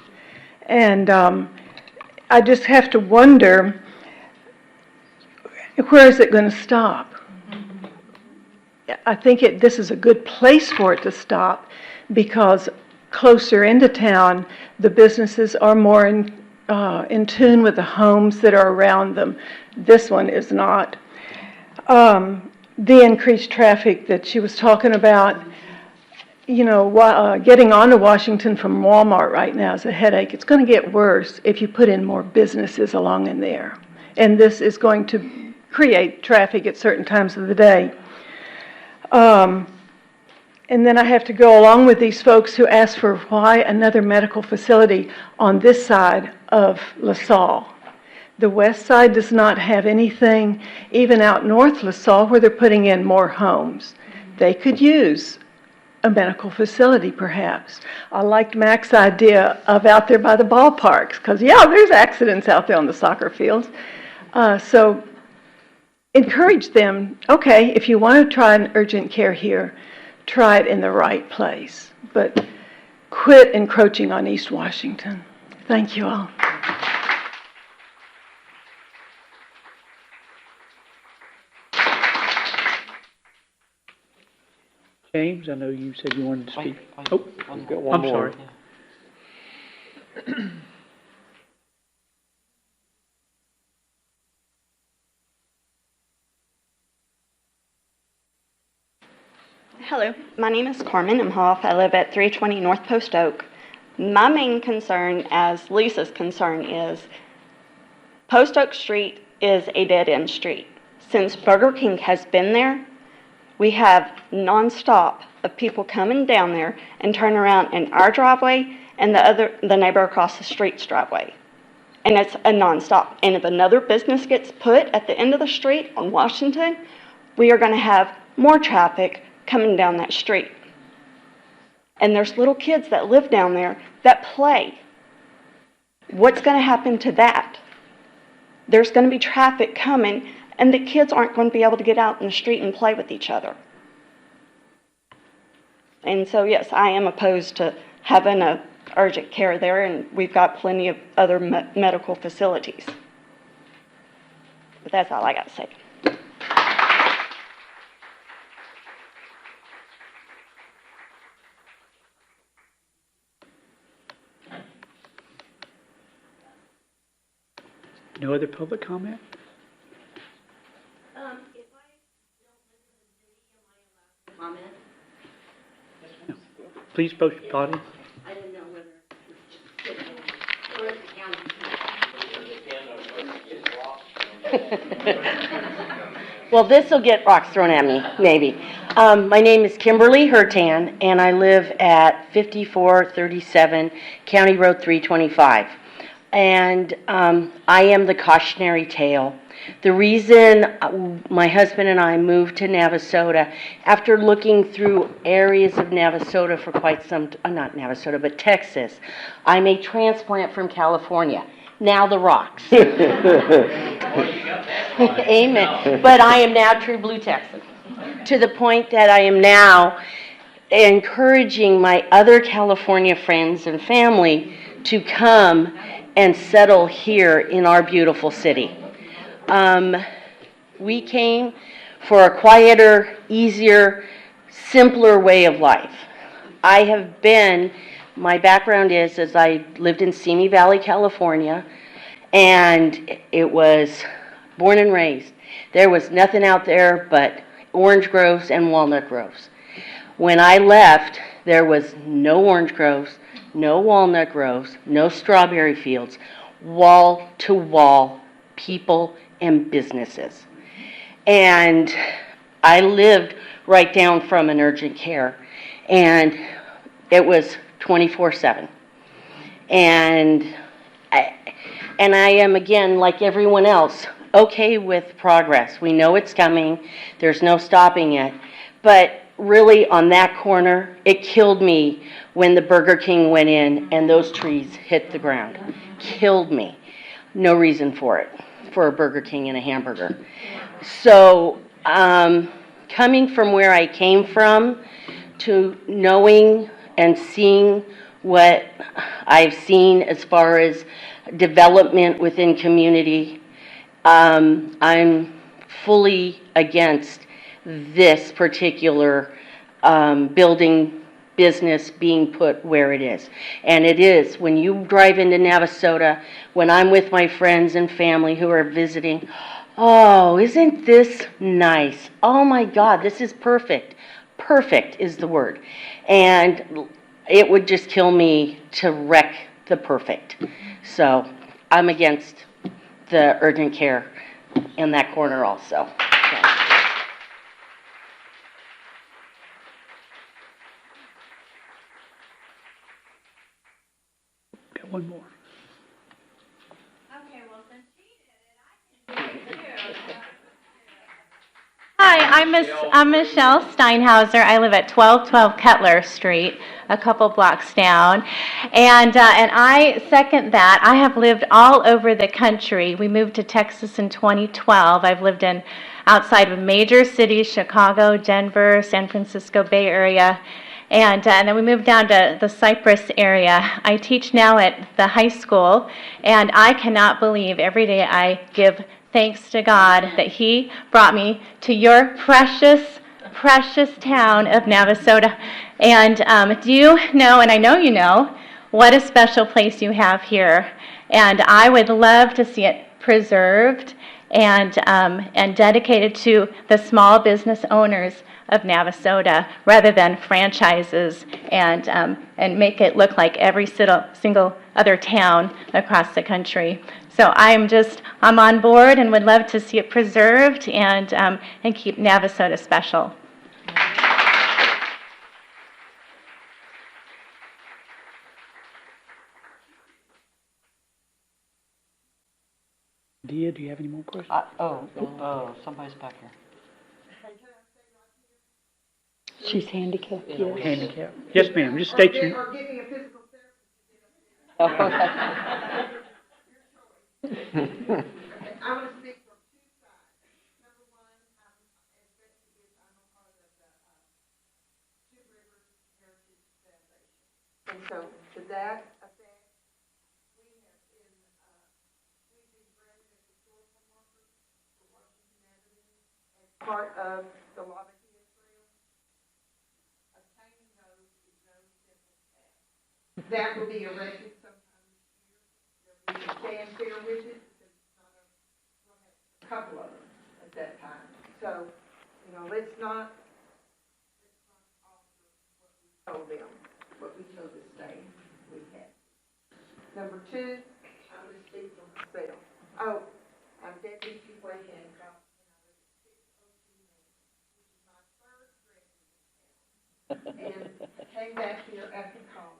And I just have to wonder, where is it going to stop? I think this is a good place for it to stop, because closer into town, the businesses are more in tune with the homes that are around them. This one is not. The increased traffic that she was talking about, getting onto Washington from Walmart right now is a headache. It's going to get worse if you put in more businesses along in there. And this is going to create traffic at certain times of the day. And then I have to go along with these folks who ask for why another medical facility on this side of LaSalle. The west side does not have anything, even out north LaSalle, where they're putting in more homes. They could use a medical facility, perhaps. I liked Mac's idea of out there by the ballparks, because, there's accidents out there on the soccer fields. So encourage them, okay, if you want to try an urgent care here, try it in the right place, but quit encroaching on East Washington. Thank you all. James, I know you said you wanted to speak. Oh, I've got one I'm more. sorry. Hello, my name is Carmen Imhoff. I live at 320 North Post Oak. My main concern, as Lisa's concern, is Post Oak Street is a dead-end street. Since Burger King has been there, we have nonstop of people coming down there and turn around in our driveway and the neighbor across the street's driveway. And it's a nonstop. And if another business gets put at the end of the street on Washington, we are going to have more traffic coming down that street. And there's little kids that live down there that play. What's going to happen to that? There's going to be traffic coming, and the kids aren't going to be able to get out in the street and play with each other. And so, yes, I am opposed to having a urgent care there, and we've got plenty of other medical facilities. But that's all I got to say. No other public comment? Please approach the podium. I didn't know whether. Well, this will get rocks thrown at me, maybe. My name is Kimberly Hertan, and I live at 5437 County Road 325. And I am the cautionary tale. The reason my husband and I moved to Navasota, after looking through areas of Navasota for quite some, not Navasota, but Texas, I'm a transplant from California. Now the rocks. Amen. But I am now true blue Texan, to the point that I am now encouraging my other California friends and family to come and settle here in our beautiful city. We came for a quieter, easier, simpler way of life. My background is I lived in Simi Valley, California, and it was born and raised. There was nothing out there but orange groves and walnut groves. When I left, there was no orange groves, no walnut groves, no strawberry fields, wall to wall people and businesses. And I lived right down from an urgent care, and it was 24/7. And I am, again, like everyone else, okay with progress. We know it's coming. There's no stopping it. But really, on that corner, it killed me when the Burger King went in and those trees hit the ground. Killed me. No reason for it, for a Burger King and a hamburger. So, coming from where I came from to knowing and seeing what I've seen as far as development within community, I'm fully against this particular business being put where it is. And it is, when you drive into Navasota, when I'm with my friends and family who are visiting, oh, isn't this nice? Oh my God, this is perfect. Perfect is the word. And it would just kill me to wreck the perfect. So I'm against the urgent care in that corner also. Got one more. Hi, I'm Michelle Steinhauser. I live at 1212 Cutler Street, a couple blocks down. And I second that. I have lived all over the country. We moved to Texas in 2012. I've lived outside of major cities, Chicago, Denver, San Francisco Bay Area. And then we moved down to the Cypress area. I teach now at the high school, and I cannot believe every day I give thanks to God that He brought me to your precious, precious town of Navasota. And do you know, and I know you know, what a special place you have here. And I would love to see it preserved and dedicated to the small business owners of Navasota, rather than franchises and make it look like every single other town across the country. So I'm on board and would love to see it preserved and keep Navasota special. Dia, do you have any more questions? Somebody's back here. She's handicapped, yes. Handicap. Yes, ma'am. Just state your... And so, to that effect, we have been, we've been granted as historical markers for Washington Avenue as part of the Lavakia Trail. Obtaining those is no simple task. That will be erected sometime this year. There'll be a fanfare with it because it's not couple of them at that time. So, you know, let's not alter what we told them, what we told the state we had. Number two, I'm going to speak for myself. Oh, I'm Deputy Chief Wade Hancock, and I live at 602 Main, which is my third residence town. And came back here after college.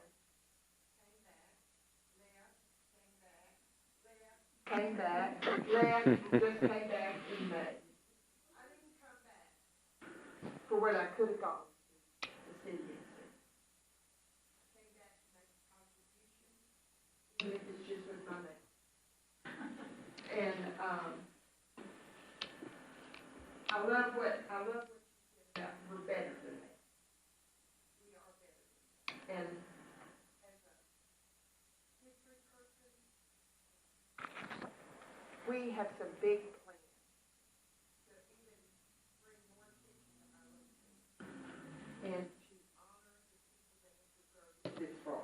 Came back, left, just came back in May. I didn't come back for what I could have gone to the city instead. Came back to make a contribution, even if it's just with my name. And, I love what you said about we're better than that. We are better than that. And we have some big plans to even bring more attention to our local and to honor the people that have deserved this far,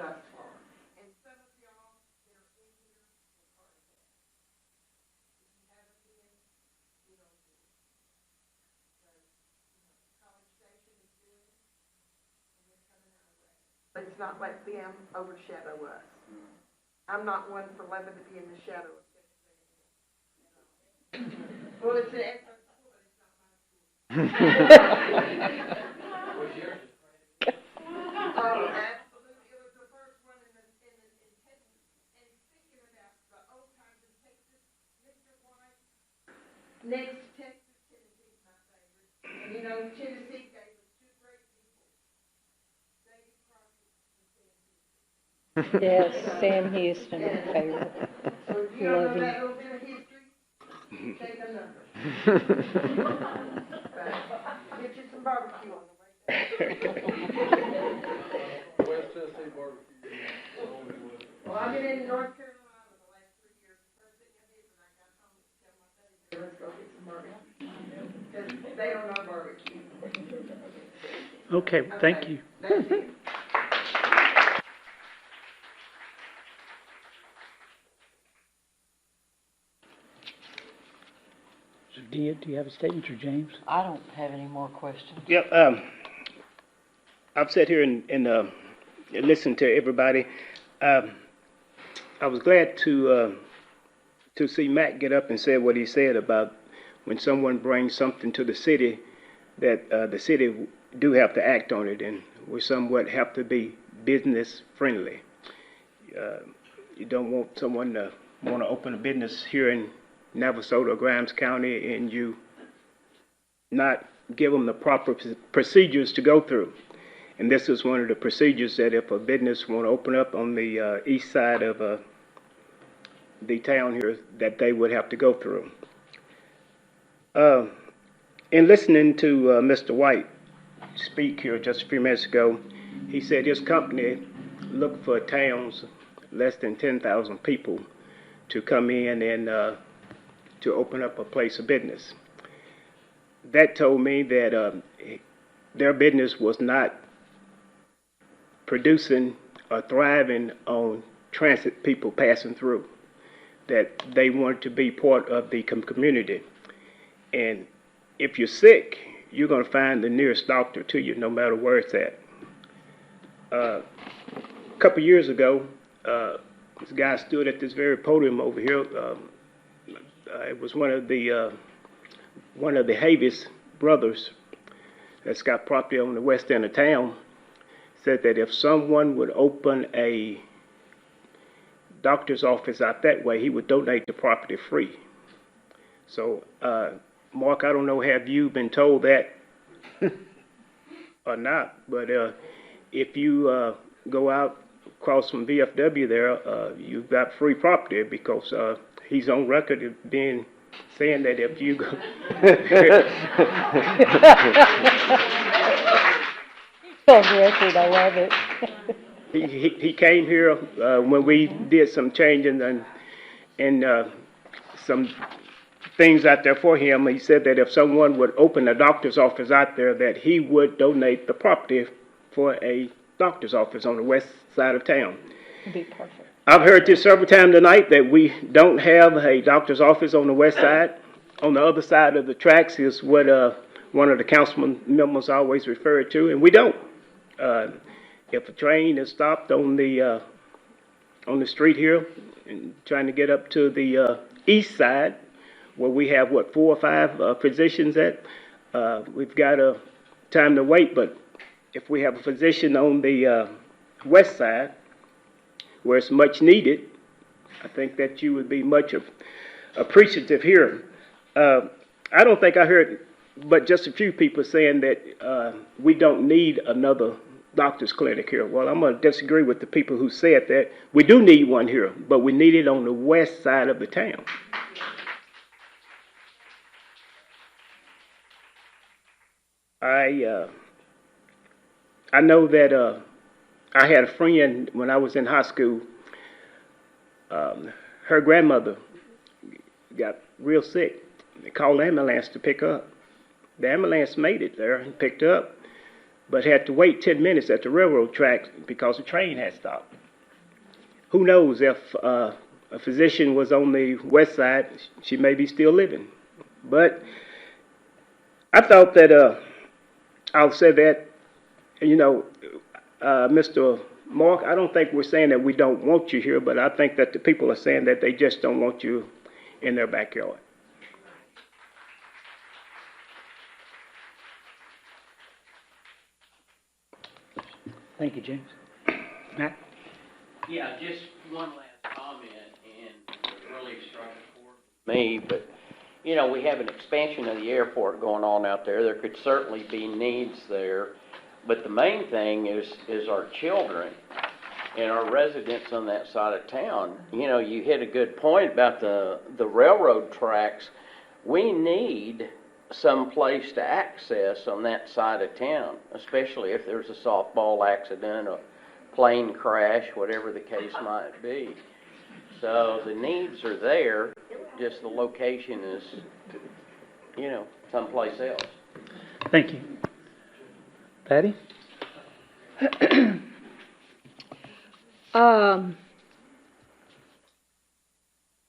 thus far. And some of y'all that are in here were part of that. If you haven't been, you know, College Station is doing it, and they're coming our way. Let's not let them overshadow us. I'm not one for loving to be in the shadow of well, it's an excellent school, but it's not my school. Oh, absolutely. It was the first one in Texas. And speaking about the old times in Texas, Mr. White, next Texas, Tennessee is my favorite. And you know, Tennessee gave us two great people, David Crockett and Sam Houston. Yes, Sam Houston, my favorite. So if you don't know that little bit of history, take a number. Get you some barbecue on the way down. West Tennessee barbecue. Well, I've been in North Carolina the last 3 years. The first thing I did when I got home was tell my buddy, let's go get some barbecue. Because they don't know barbecue. Okay, thank you. That's it. So do you have a statement, or James? I don't have any more questions. Yeah, I've sat here and listened to everybody. I was glad to see Matt get up and say what he said about when someone brings something to the city, that the city do have to act on it, and we somewhat have to be business friendly. You don't want someone to want to open a business here in Navasota or Grimes County and you not give them the proper procedures to go through. And this is one of the procedures that if a business want to open up on the east side of the town here, that they would have to go through. In listening to Mr. White speak here just a few minutes ago, he said his company looked for towns less than 10,000 people to come in and to open up a place of business. That told me that their business was not producing or thriving on transit people passing through, that they wanted to be part of the community. And if you're sick, you're going to find the nearest doctor to you, no matter where it's at. A couple years ago, this guy stood at this very podium over here. It was one of the Havis brothers that's got property on the west end of town. Said that if someone would open a doctor's office out that way, he would donate the property free. So, Mark, I don't know, have you been told that or not? But if you go out across from VFW there, you've got free property because he's on record of saying that if you go. On record, I love it. He came here when we did some changing and some things out there for him. He said that if someone would open a doctor's office out there, that he would donate the property for a doctor's office on the west side of town. It'd be perfect. I've heard this several times tonight that we don't have a doctor's office on the west side. on the other side of the tracks is what one of the councilman members always referred to, and we don't. If a train is stopped on the street here and trying to get up to the east side, where we have, 4 or 5 physicians at, we've got a time to wait. But if we have a physician on the west side, where it's much needed, I think that you would be much appreciative here. I don't think I heard but just a few people saying that we don't need another doctor's clinic here. Well, I'm going to disagree with the people who said that. We do need one here, but we need it on the west side of the town. I know that I had a friend when I was in high school. Her grandmother got real sick. They called the ambulance to pick her up. The ambulance made it there and picked her up, but had to wait 10 minutes at the railroad tracks because the train had stopped. Who knows if a physician was on the west side, she may be still living. But I thought that, I'll say that, Mr. Mark, I don't think we're saying that we don't want you here, but I think that the people are saying that they just don't want you in their backyard. Thank you, James. Matt? Yeah, just one last comment, and it really struck a chord with me, but, we have an expansion of the airport going on out there. There could certainly be needs there, but the main thing is our children and our residents on that side of town. You hit a good point about the railroad tracks. We need some place to access on that side of town, especially if there's a softball accident, a plane crash, whatever the case might be. So the needs are there, just the location is, someplace else. Thank you. Patty?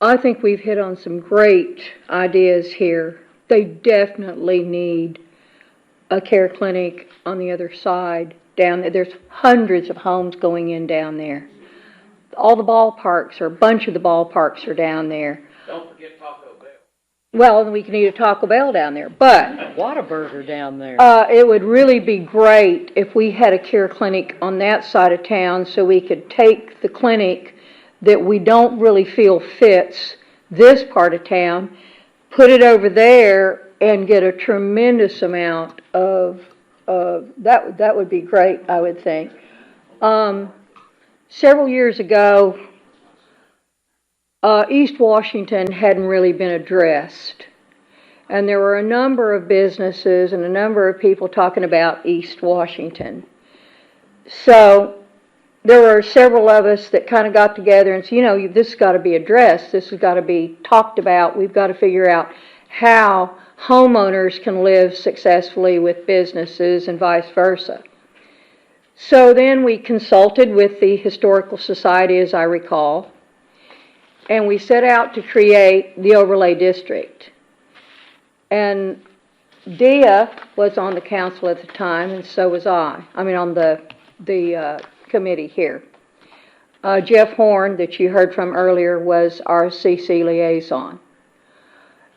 I think we've hit on some great ideas here. They definitely need a care clinic on the other side down there. There's hundreds of homes going in down there. All the ballparks, or a bunch of the ballparks, are down there. Don't forget Taco Bell. Well, we can eat a Taco Bell down there, but Whataburger down there. it would really be great if we had a care clinic on that side of town, so we could take the clinic that we don't really feel fits this part of town, put it over there, and get a tremendous amount of that would be great, I would think. Several years ago, East Washington hadn't really been addressed, and there were a number of businesses and a number of people talking about East Washington. So there were several of us that kind of got together and said, this has got to be addressed. This has got to be talked about. We've got to figure out how homeowners can live successfully with businesses and vice versa. So then we consulted with the Historical Society, as I recall, and we set out to create the overlay district. And Dia was on the council at the time, and so was I. On the committee here. Jeff Horn, that you heard from earlier, was our CC liaison.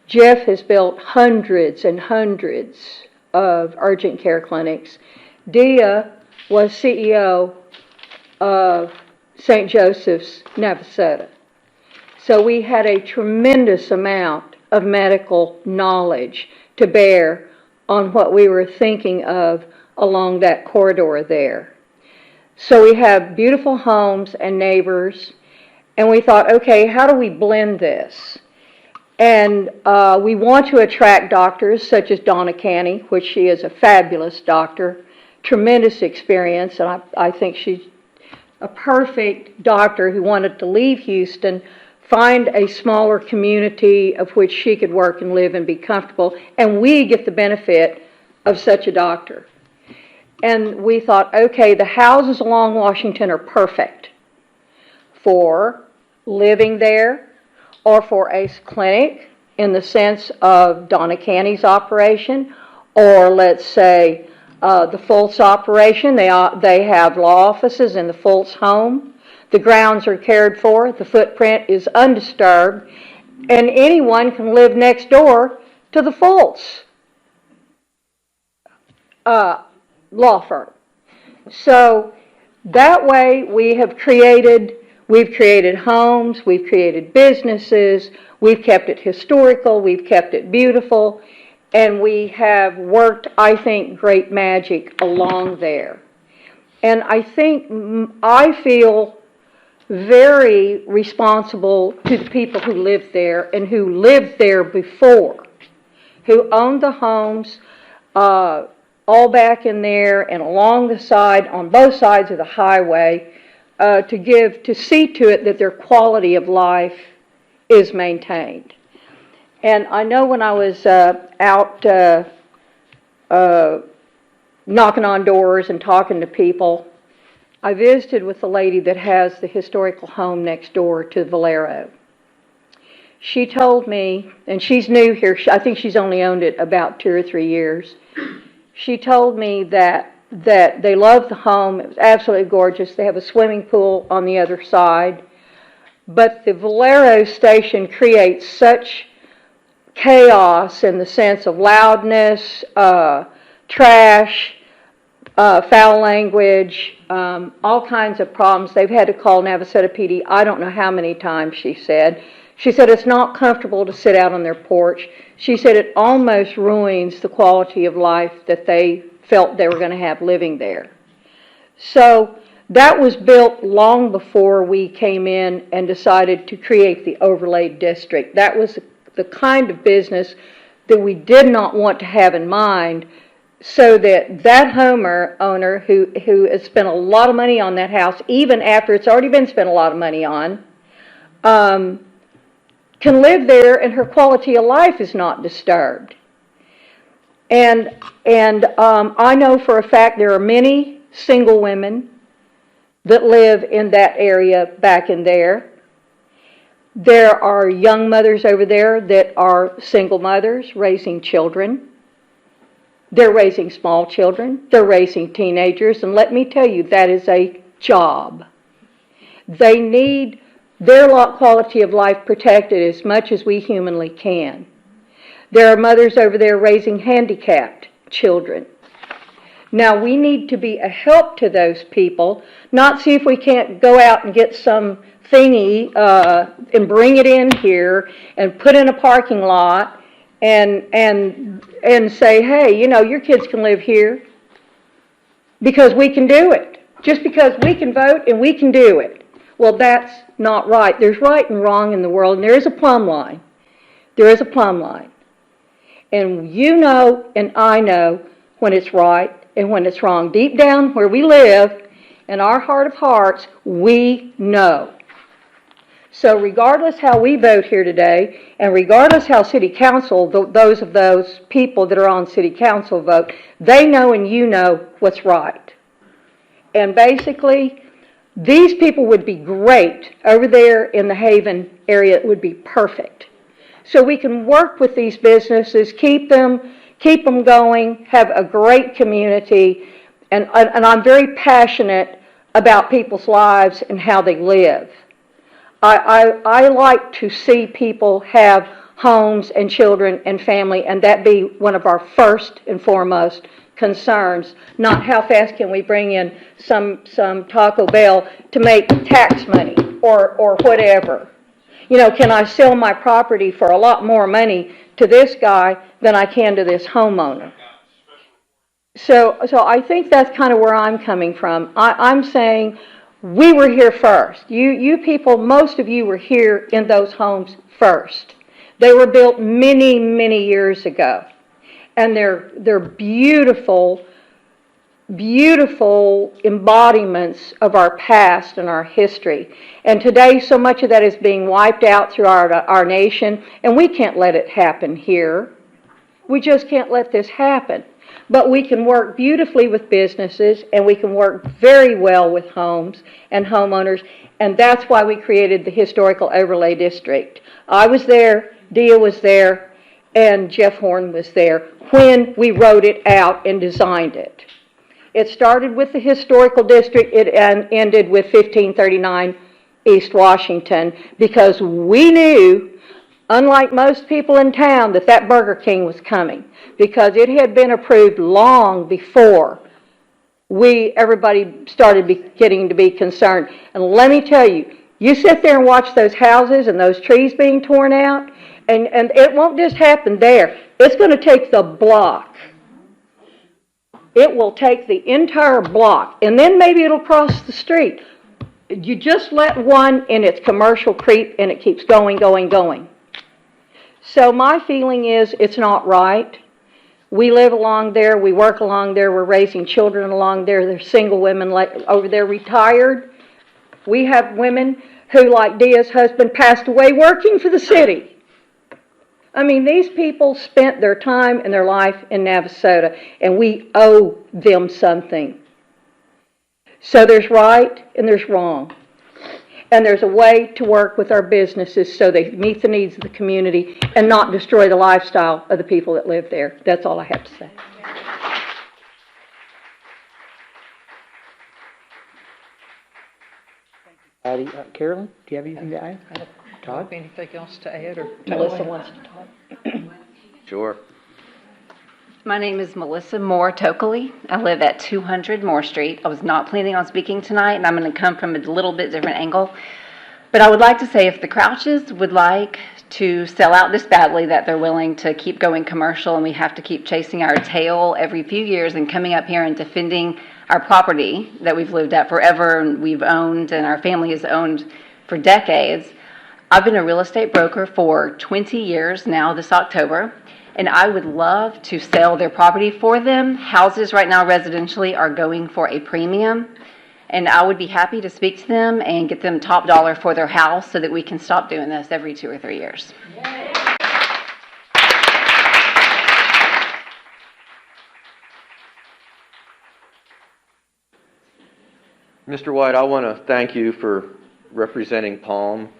Jeff has built hundreds and hundreds of urgent care clinics. Dia was CEO of St. Joseph's, Navasota. So we had a tremendous amount of medical knowledge to bear on what we were thinking of along that corridor there. So we have beautiful homes and neighbors, and we thought, okay, how do we blend this? And we want to attract doctors such as Donna Canny, which she is a fabulous doctor, tremendous experience, and I think she's a perfect doctor who wanted to leave Houston, find a smaller community of which she could work and live and be comfortable, and we get the benefit of such a doctor. And we thought, okay, the houses along Washington are perfect for living there, or for a clinic, in the sense of Donna Canny's operation, or let's say the Fultz operation. They have law offices in the Fultz home. The grounds are cared for. The footprint is undisturbed. And anyone can live next door to the Fultz law firm. So that way we've created homes, we've created businesses, we've kept it historical, we've kept it beautiful, and we have worked, I think, great magic along there. And I feel very responsible to the people who live there and who lived there before, who owned the homes all back in there and along the side, on both sides of the highway, to see to it that their quality of life is maintained. And I know when I was out knocking on doors and talking to people, I visited with the lady that has the historical home next door to Valero. She told me, and she's new here, I think she's only owned it about 2 or 3 years. She told me that they love the home. It was absolutely gorgeous. They have a swimming pool on the other side. But the Valero station creates such chaos in the sense of loudness, trash, foul language, all kinds of problems. They've had to call Navasota PD I don't know how many times, she said. She said it's not comfortable to sit out on their porch. She said it almost ruins the quality of life that they felt they were going to have living there. So that was built long before we came in and decided to create the overlay district. That was the kind of business that we did not want to have in mind, so that owner who has spent a lot of money on that house, even after it's already been spent a lot of money on, can live there and her quality of life is not disturbed. And I know for a fact there are many single women that live in that area back in there. There are young mothers over there that are single mothers raising children. They're raising small children. They're raising teenagers. And let me tell you, that is a job. They need their quality of life protected as much as we humanly can. There are mothers over there raising handicapped children. Now, we need to be a help to those people, not see if we can't go out and get some thingy and bring it in here and put in a parking lot and say, hey, your kids can live here because we can do it. Just because we can vote and we can do it. Well, that's not right. There's right and wrong in the world, and there is a plumb line. There is a plumb line. And you know and I know when it's right and when it's wrong. Deep down where we live, in our heart of hearts, we know. So regardless how we vote here today, and regardless how City Council, those of those people that are on City Council vote, they know and you know what's right. And basically, these people would be great over there in the Haven area. It would be perfect. So we can work with these businesses, keep them going, have a great community, and I'm very passionate about people's lives and how they live. I like to see people have homes and children and family, and that be one of our first and foremost concerns, not how fast can we bring in some Taco Bell to make tax money or whatever. Can I sell my property for a lot more money to this guy than I can to this homeowner? So I think that's kind of where I'm coming from. I'm saying we were here first. You people, most of you were here in those homes first. They were built many, many years ago. And they're beautiful, beautiful embodiments of our past and our history. And today, so much of that is being wiped out through our nation, and we can't let it happen here. We just can't let this happen. But we can work beautifully with businesses, and we can work very well with homes and homeowners, and that's why we created the Historical Overlay District. I was there Dia was there, and Jeff Horn was there when we wrote it out and designed it. It started with the historical district, it ended with 1539 East Washington, because we knew, unlike most people in town, that that Burger King was coming, because it had been approved long before everybody started getting to be concerned. And let me tell you, you sit there and watch those houses and those trees being torn out, and it won't just happen there. It's going to take the block. It will take the entire block, and then maybe it'll cross the street. You just let one in its commercial creep, and it keeps going, going, going. So my feeling is it's not right. We live along there, we work along there, we're raising children along there. There's single women over there retired. We have women who, like Dia's husband, passed away working for the city. I mean, these people spent their time and their life in Navasota, and we owe them something. So there's right and there's wrong. And there's a way to work with our businesses so they meet the needs of the community and not destroy the lifestyle of the people that live there. That's all I have to say. Patty, Carolyn, do you have anything to add? Todd? Anything else to add, or Melissa wants to talk. Sure. My name is Melissa Moore Tokley. I live at 200 Moore Street. I was not planning on speaking tonight, and I'm going to come from a little bit different angle. But I would like to say if the Crouches would like to sell out this badly that they're willing to keep going commercial and we have to keep chasing our tail every few years and coming up here and defending our property that we've lived at forever and we've owned and our family has owned for decades. I've been a real estate broker for 20 years now this October, and I would love to sell their property for them. Houses right now residentially are going for a premium, and I would be happy to speak to them and get them top dollar for their house so that we can stop doing this every 2 or 3 years. Mr. White, I want to thank you for representing Palm.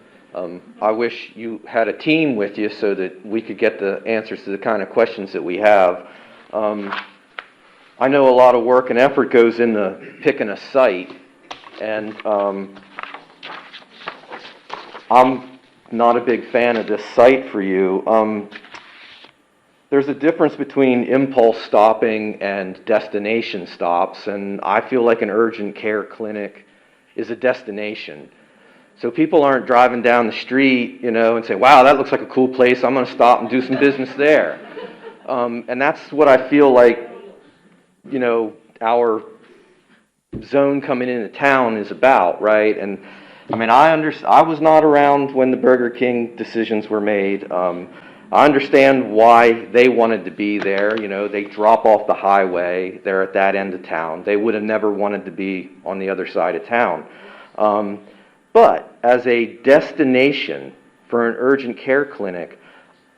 I wish you had a team with you so that we could get the answers to the kind of questions that we have. I know a lot of work and effort goes into picking a site, and I'm not a big fan of this site for you. There's a difference between impulse stopping and destination stops, and I feel like an urgent care clinic is a destination. So people aren't driving down the street, and say, wow, that looks like a cool place, I'm going to stop and do some business there. And that's what I feel like, our zone coming into town is about, right? And I mean, I was not around when the Burger King decisions were made. I understand why they wanted to be there. They drop off the highway. They're at that end of town. They would have never wanted to be on the other side of town. But as a destination for an urgent care clinic,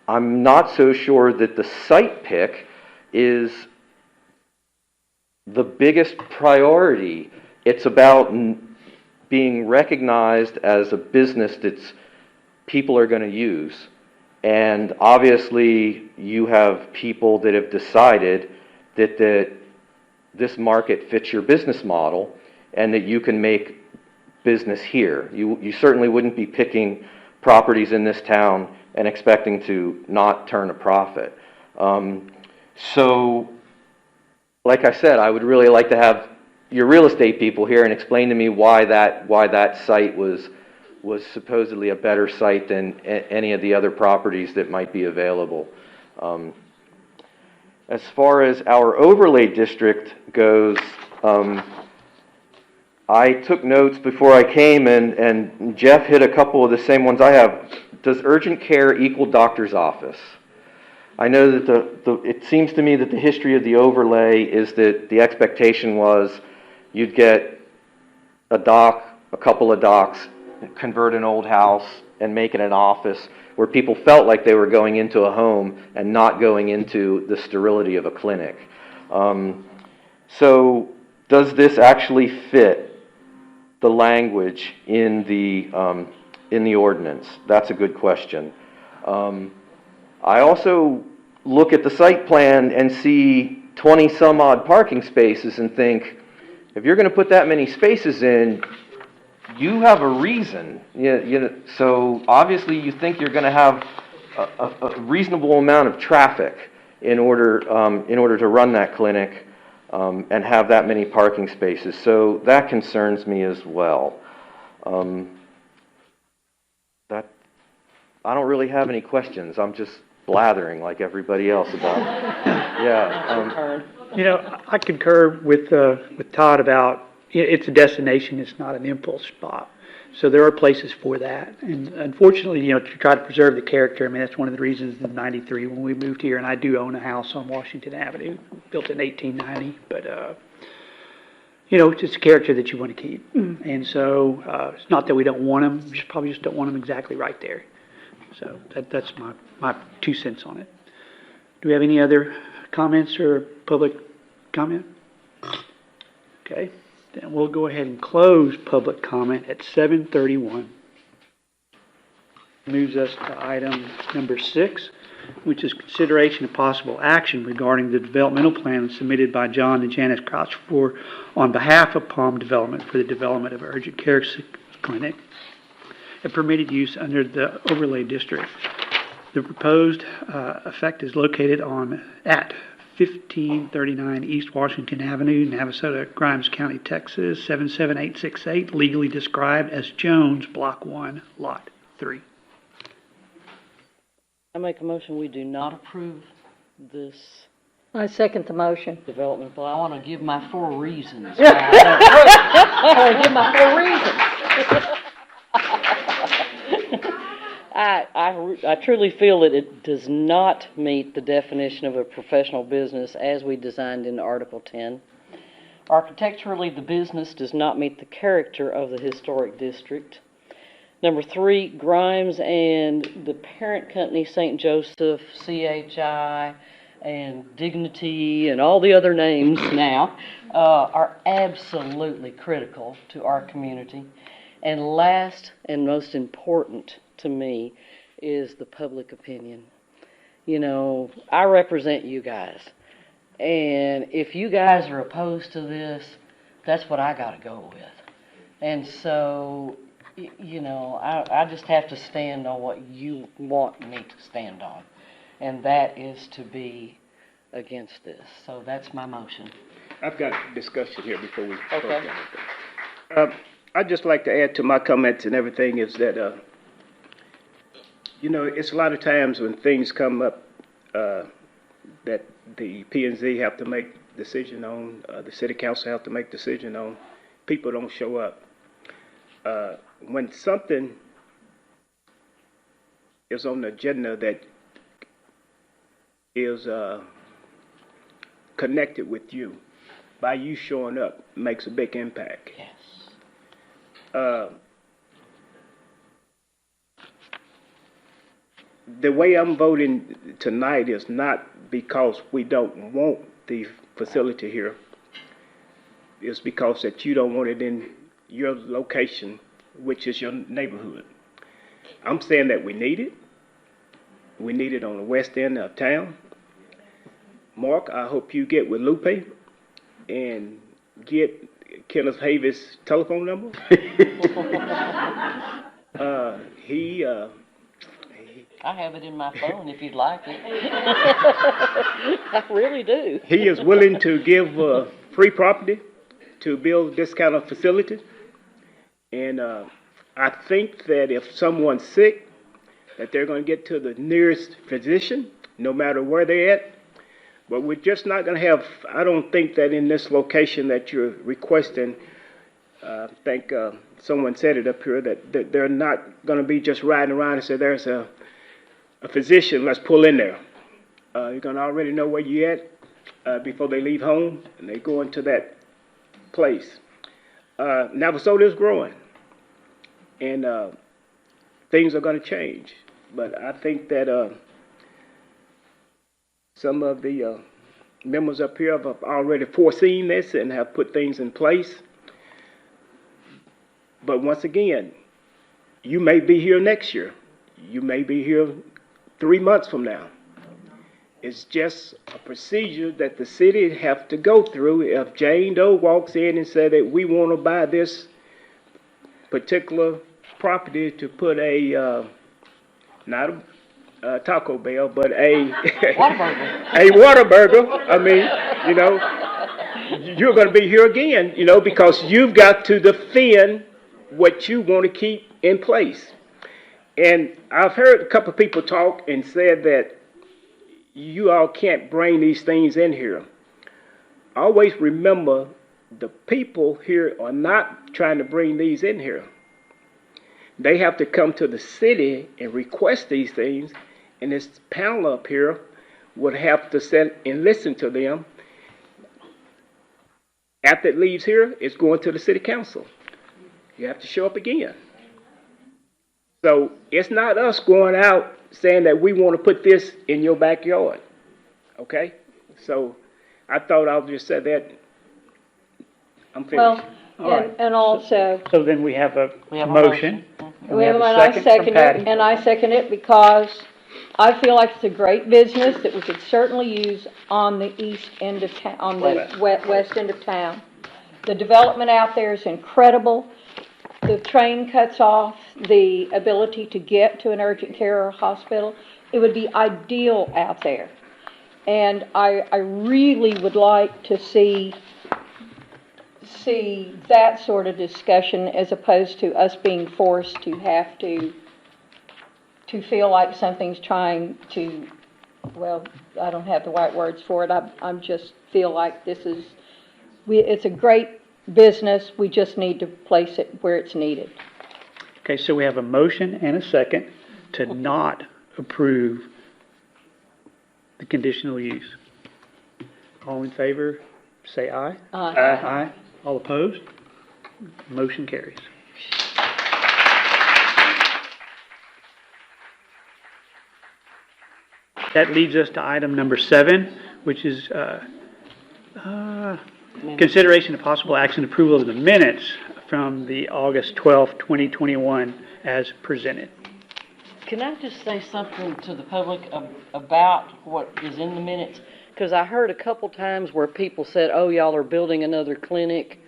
I'm not so sure that the site pick is the biggest priority. It's about being recognized as a business that people are going to use. And obviously, you have people that have decided that this market fits your business model and that you can make business here. You certainly wouldn't be picking properties in this town and expecting to not turn a profit. So, like I said, I would really like to have your real estate people here and explain to me why that site was supposedly a better site than any of the other properties that might be available. As far as our overlay district goes, I took notes before I came, and Jeff hit a couple of the same ones I have. Does urgent care equal doctor's office? I know that it seems to me that the history of the overlay is that the expectation was you'd get a couple of docs, convert an old house and make it an office where people felt like they were going into a home and not going into the sterility of a clinic. So does this actually fit the language in the ordinance? That's a good question. I also look at the site plan and see 20 some odd parking spaces and think, if you're going to put that many spaces in, you have a reason. So obviously you think you're going to have a reasonable amount of traffic in order to run that clinic and have that many parking spaces. So that concerns me as well. That I don't really have any questions. I'm just blathering like everybody else about. Yeah. I concur with Todd about it's a destination. It's not an impulse spot. So there are places for that. And unfortunately, to try to preserve the character. I mean, that's one of the reasons in '93 when we moved here, and I do own a house on Washington Avenue, built in 1890. But it's just a character that you want to keep. And so it's not that we don't want them. We probably just don't want them exactly right there. So that's my 2 cents on it. Do we have any other comments or public comment? Okay, then we'll go ahead and close public comment at 7:31. Moves us to item number 6, which is consideration of possible action regarding the developmental plan submitted by John and Janice Crouch on behalf of Palm Development for the development of urgent care clinic and permitted use under the overlay district. The proposed effect is located at 1539 East Washington Avenue, Navasota, Grimes County, Texas, 77868, legally described as Jones, Block 1, Lot 3. I make a motion we do not approve this I second the motion. development plan. I want to give my 4 reasons. I want to give my 4 reasons. I truly feel that it does not meet the definition of a professional business as we designed in Article 10. Architecturally, the business does not meet the character of the historic district. Number 3, Grimes and the parent company, St. Joseph, CHI, and Dignity, and all the other names now, are absolutely critical to our community. And last and most important to me is the public opinion. I represent you guys. And if you guys are opposed to this, that's what I got to go with. And so, I just have to stand on what you want me to stand on. And that is to be against this. So that's my motion. I've got discussion here before we vote Okay. on anything. I'd just like to add to my comments and everything is that, it's a lot of times when things come up that the P&Z have to make decision on, the city council have to make decision on, people don't show up. When something is on the agenda that is connected with you, by you showing up, makes a big impact. Yes. The way I'm voting tonight is not because we don't want the facility here. It's because that you don't want it in your location, which is your neighborhood. I'm saying that we need it. We need it on the west end of town. Mark, I hope you get with Lupe and get Kenneth Havis' telephone number. I have it in my phone if you'd like it. I really do. He is willing to give free property to build this kind of facility. And I think that if someone's sick, that they're going to get to the nearest physician, no matter where they're at. But we're just not going to have, I don't think that in this location that you're requesting, I think someone said it up here, that they're not going to be just riding around and say, there's a physician, let's pull in there. You're going to already know where you're at before they leave home and they go into that place. Navasota is growing and things are going to change. But I think that some of the members up here have already foreseen this and have put things in place. But once again, you may be here next year. You may be here 3 months from now. It's just a procedure that the city have to go through. If Jane Doe walks in and said that we want to buy this particular property to put a, not a Taco Bell, but a a Whataburger. I mean, you know, you're going to be here again, you know, because you've got to defend what you want to keep in place. And I've heard a couple of people talk and said that you all can't bring these things in here. Always remember, the people here are not trying to bring these in here. They have to come to the city and request these things, and this panel up here would have to sit and listen to them. After it leaves here, it's going to the city council. You have to show up again. So it's not us going out saying that we want to put this in your backyard. Okay? So I thought I'll just say that. I'm finished. Well, All right. and also, So then we have a motion. And well, a and I from second Patty. it, and I second it because I feel like it's a great business that we could certainly use on the east end of town, on the west end of town. The development out there is incredible. The train cuts off the ability to get to an urgent care hospital. It would be ideal out there. And I really would like to see that sort of discussion as opposed to us being forced to have to feel like something's trying to, well, I don't have the right words for it. I'm just feel like it's a great business. We just need to place it where it's needed. Okay, so we have a motion and a second to not approve the conditional use. All in favor, say aye. Aye. Aye. All opposed? Motion carries. That leads us to item number 7, which is consideration of possible action approval of the minutes from the August 12th, 2021 as presented. Can I just say something to the public about what is in the minutes? Because I heard a couple times where people said, oh, y'all are building another clinic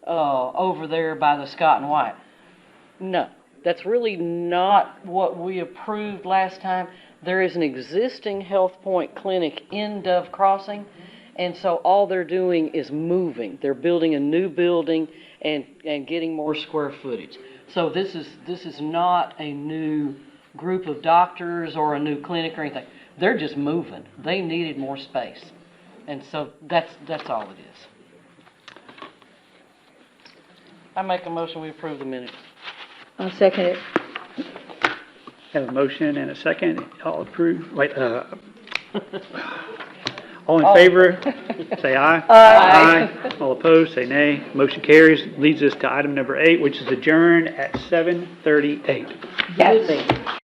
over there by the Scott and White. No, that's really not what we approved last time. There is an existing Health Point clinic in Dove Crossing, and so all they're doing is moving. They're building a new building and getting more square footage. So this is not a new group of doctors or a new clinic or anything. They're just moving. They needed more space. And so that's all it is. I make a motion we approve the minutes. I'll second it. Have a motion and a second. All approve. Wait, all in favor, say aye. Aye. All opposed, say nay. Motion carries. Leads us to item number 8, which is adjourned at 7:38. Yes.